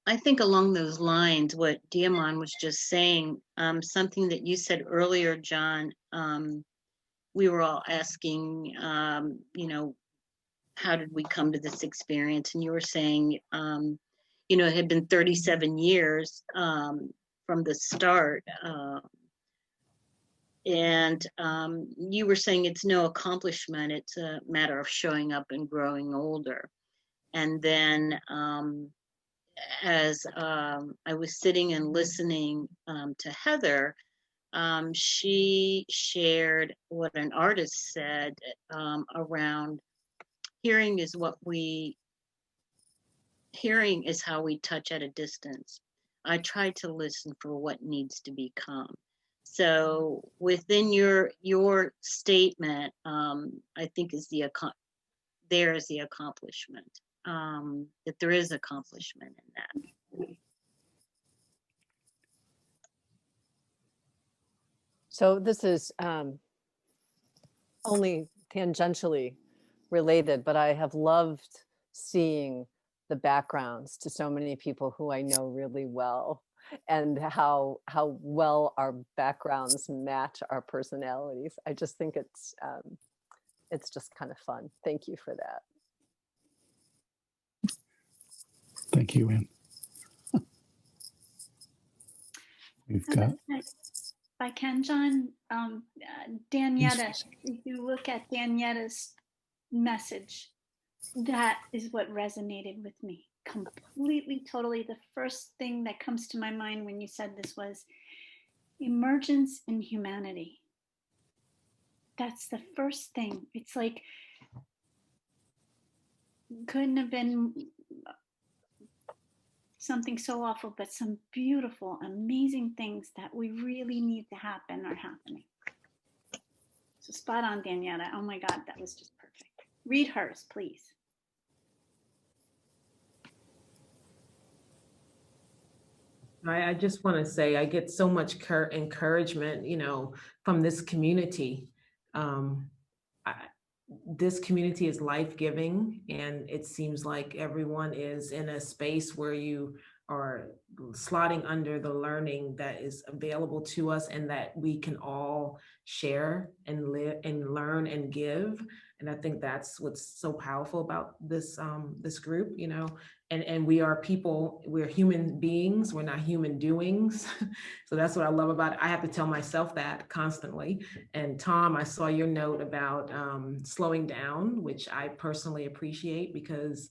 I think along those lines, what Diamond was just saying, something that you said earlier, John, we were all asking, how did we come to this experience? And you were saying, it had been 37 years from the start. And you were saying it's no accomplishment, it's a matter of showing up and growing older. And then as I was sitting and listening to Heather, she shared what an artist said around hearing is how we touch at a distance. I try to listen for what needs to become. So within your statement, I think there is the accomplishment, that there is accomplishment in that. So this is only tangentially related, but I have loved seeing the backgrounds to so many people who I know really well. and how well our backgrounds match our personalities. I just think it's just kind of fun. Thank you for that. Thank you, Ann. We've got. If I can, John, Danietta, if you look at Danietta's message, that is what resonated with me completely, totally. The first thing that comes to my mind when you said this was emergence in humanity. That's the first thing. It's like, couldn't have been something so awful, but some beautiful, amazing things that we really need to happen are happening. So spot on, Danietta. Oh my God, that was just perfect. Read hers, please. I just want to say I get so much encouragement, from this community. This community is life-giving, and it seems like everyone is in a space where you are slotting under the learning that is available to us and that we can all share and live and learn and give. And I think that's what's so powerful about this this group, and we are people, we're human beings, we're not human doings. So that's what I love about it. I have to tell myself that constantly. And Tom, I saw your note about slowing down, which I personally appreciate, because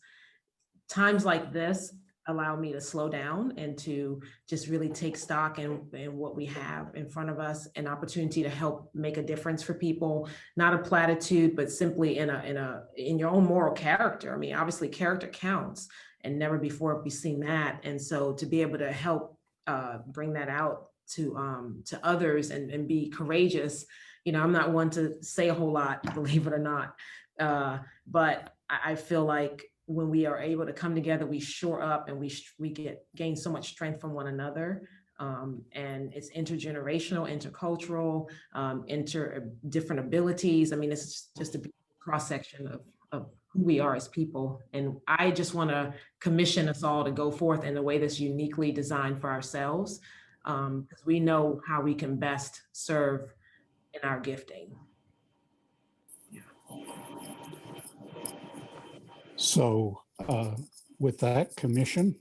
times like this allow me to slow down and to just really take stock in what we have in front of us, an opportunity to help make a difference for people, not a platitude, but simply in your own moral character. I mean, obviously character counts, and never before have we seen that. And so to be able to help bring that out to others and be courageous, I'm not one to say a whole lot, believe it or not, but I feel like when we are able to come together, we shore up and we gain so much strength from one another. And it's intergenerational, intercultural, different abilities. I mean, it's just a cross section of who we are as people. And I just want to commission us all to go forth in a way that's uniquely designed for ourselves, because we know how we can best serve in our gifting. So with that commission,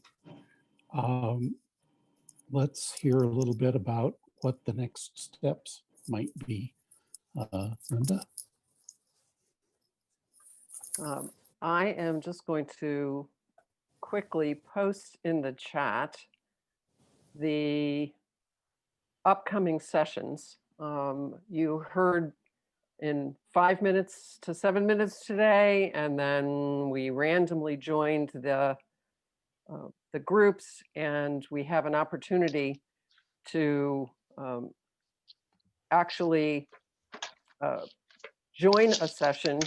let's hear a little bit about what the next steps might be. Linda? I am just going to quickly post in the chat the upcoming sessions. You heard in 5 minutes to 7 minutes today, and then we randomly joined the groups, and we have an opportunity to actually join a session,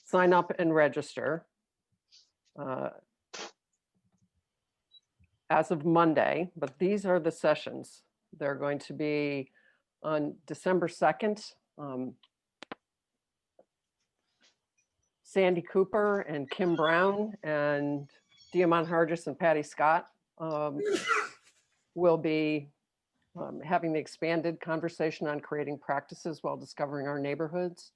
sign up and register as of Monday, but these are the sessions. They're going to be on December 2nd. Sandy Cooper and Kim Brown and Diamond Hargis and Patty Scott will be having the expanded conversation on creating practices while discovering our neighborhoods.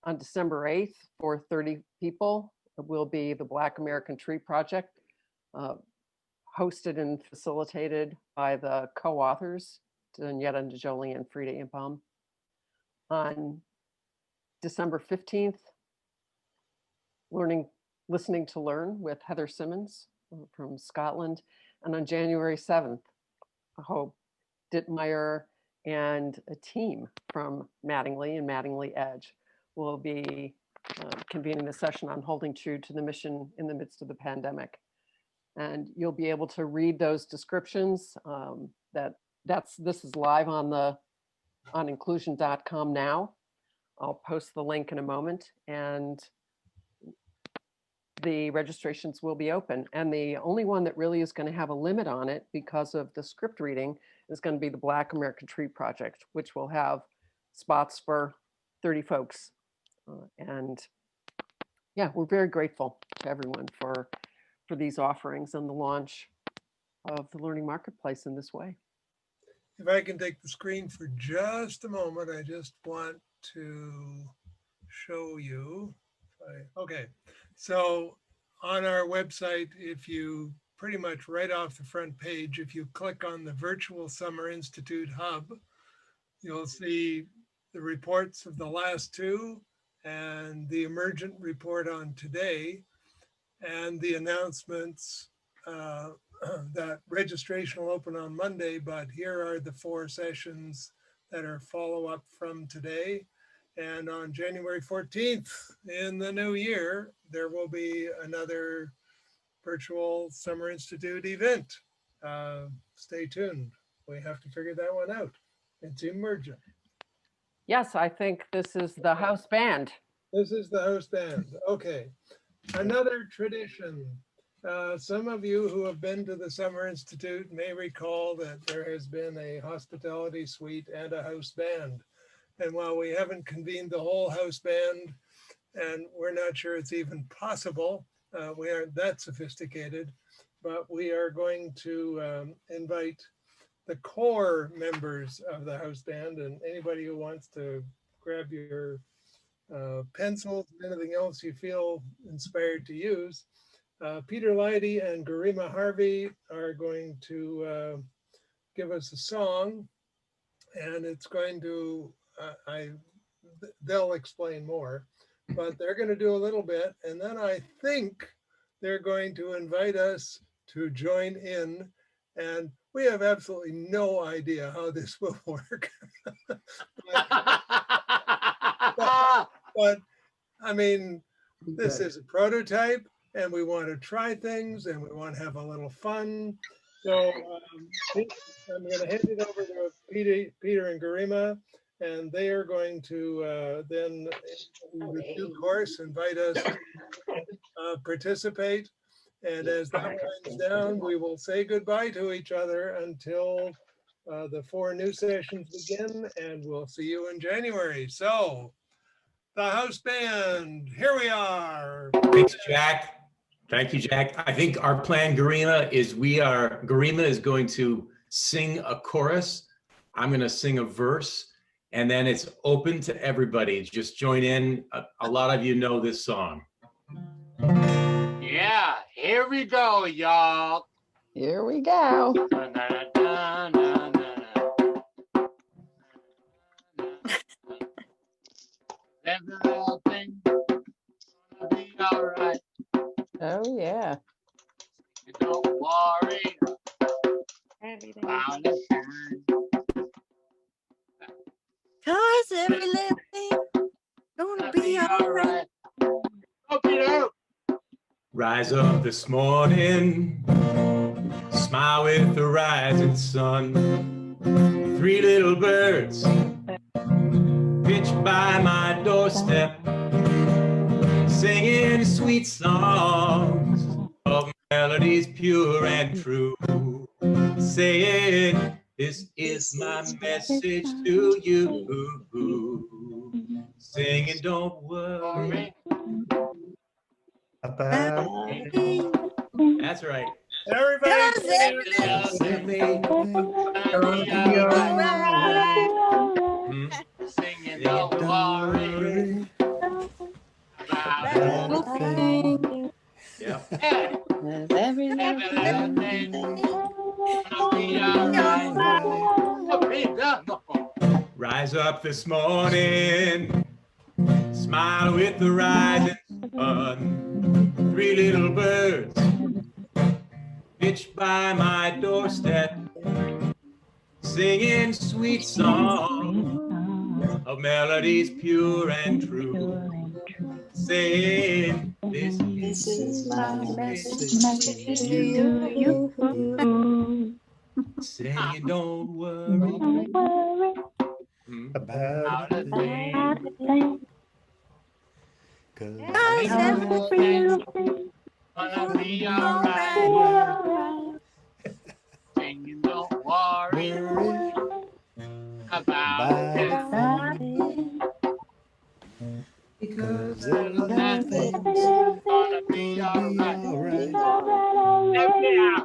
On December 8th, for 30 people, will be the Black American Tree Project, hosted and facilitated by the co-authors, Danietta Njoli and Frida Impam. On December 15th, Listening to Learn with Heather Simmons from Scotland. And on January 7th, Hope Dittmeyer and a team from Mattingly and Mattingly Edge will be convening the session on holding true to the mission in the midst of the pandemic. And you'll be able to read those descriptions. This is live on inclusion.com now. I'll post the link in a moment, and the registrations will be open. And the only one that really is going to have a limit on it because of the script reading is going to be the Black American Tree Project, which will have spots for 30 folks. And yeah, we're very grateful to everyone for these offerings and the launch of the learning marketplace in this way. If I can take the screen for just a moment, I just want to show you. Okay, so on our website, if you pretty much right off the front page, if you click on the Virtual Summer Institute Hub, you'll see the reports of the last two and the emergent report on today and the announcements that registration will open on Monday, but here are the 4 sessions that are follow-up from today. And on January 14th in the new year, there will be another virtual Summer Institute event. Stay tuned. We have to figure that one out. It's emergent. Yes, I think this is the house band. This is the house band. Okay. Another tradition. Some of you who have been to the Summer Institute may recall that there has been a hospitality suite and a house band. And while we haven't convened the whole house band, and we're not sure it's even possible, we aren't that sophisticated, but we are going to invite the core members of the house band, and anybody who wants to grab your pencils and anything else you feel inspired to use. Peter Leidy and Garima Harvey are going to give us a song, and it's going to, they'll explain more, but they're going to do a little bit, and then I think they're going to invite us to join in, and we have absolutely no idea how this will work. but I mean, this is a prototype, and we want to try things, and we want to have a little fun. So I'm going to hand it over to Peter and Garima, and they are going to then, in due course, invite us to participate. And as that winds down, we will say goodbye to each other until the 4 new sessions begin, and we'll see you in January. So, the house band, here we are. Thanks, Jack. Thank you, Jack. I think our plan, Garima, is Garima is going to sing a chorus. I'm going to sing a verse, and then it's open to everybody. Just join in. A lot of you know this song. Yeah, here we go, y'all. Here we go. Everything gonna be all right. Oh, yeah. You don't worry about it. Cause every little thing gonna be all right. Go, Peter. Rise up this morning, smile with the rising sun. 3 little birds pitched by my doorstep, singing sweet songs of melodies pure and true, saying, this is my message to you. Singing, don't worry about it. That's right. Everybody, Everything gonna be all right. Singing, don't worry about Everything. Yeah. Everything. Rise up this morning, smile with the rising sun. 3 little birds pitched by my doorstep, singing sweet songs of melodies pure and true, saying, this is my message to you. Saying, don't worry about a thing. Cause everything's gonna be all right. Singing, don't worry about it. Because everything's gonna be all right. Yeah.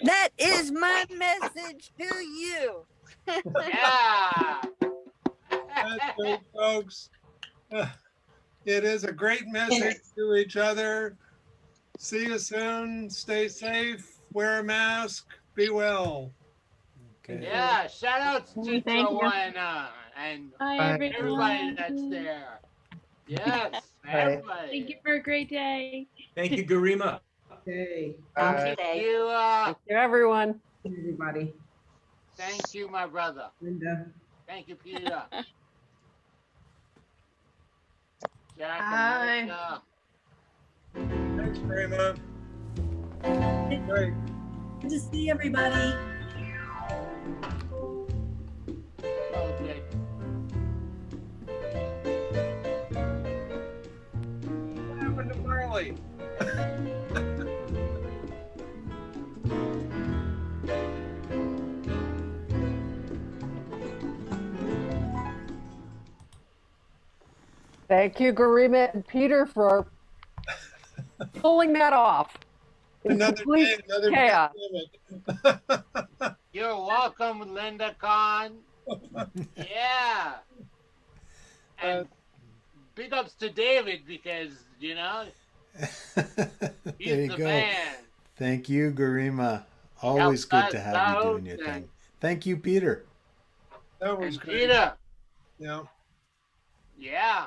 That is my message to you. Yeah. That's great, folks. It is a great message to each other. See you soon. Stay safe. Wear a mask. Be well. Okay. Yeah, shout outs to Thank you. Joanna and Bye, everybody everyone. that's there. Yes, Thank everybody. you for a great day. Thank you, Garima. Okay. Thank you, Thank you, everyone. Everybody. thank you, my brother. Linda. Thank you, Peter. Jack Bye. and Melissa. Thanks very much. Great. Good to see everybody. Okay. What happened to Marley? Thank you, Garima and Peter, for pulling that off. In Another complete day, another chaos. pandemic. You're welcome, Linda Khan. Yeah. And big ups to David because, you know, There he's you the go. man. Thank you, Garima. Always good to have you doing your thing. Thank you, Peter. That was And great. Peter. Yeah. Yeah.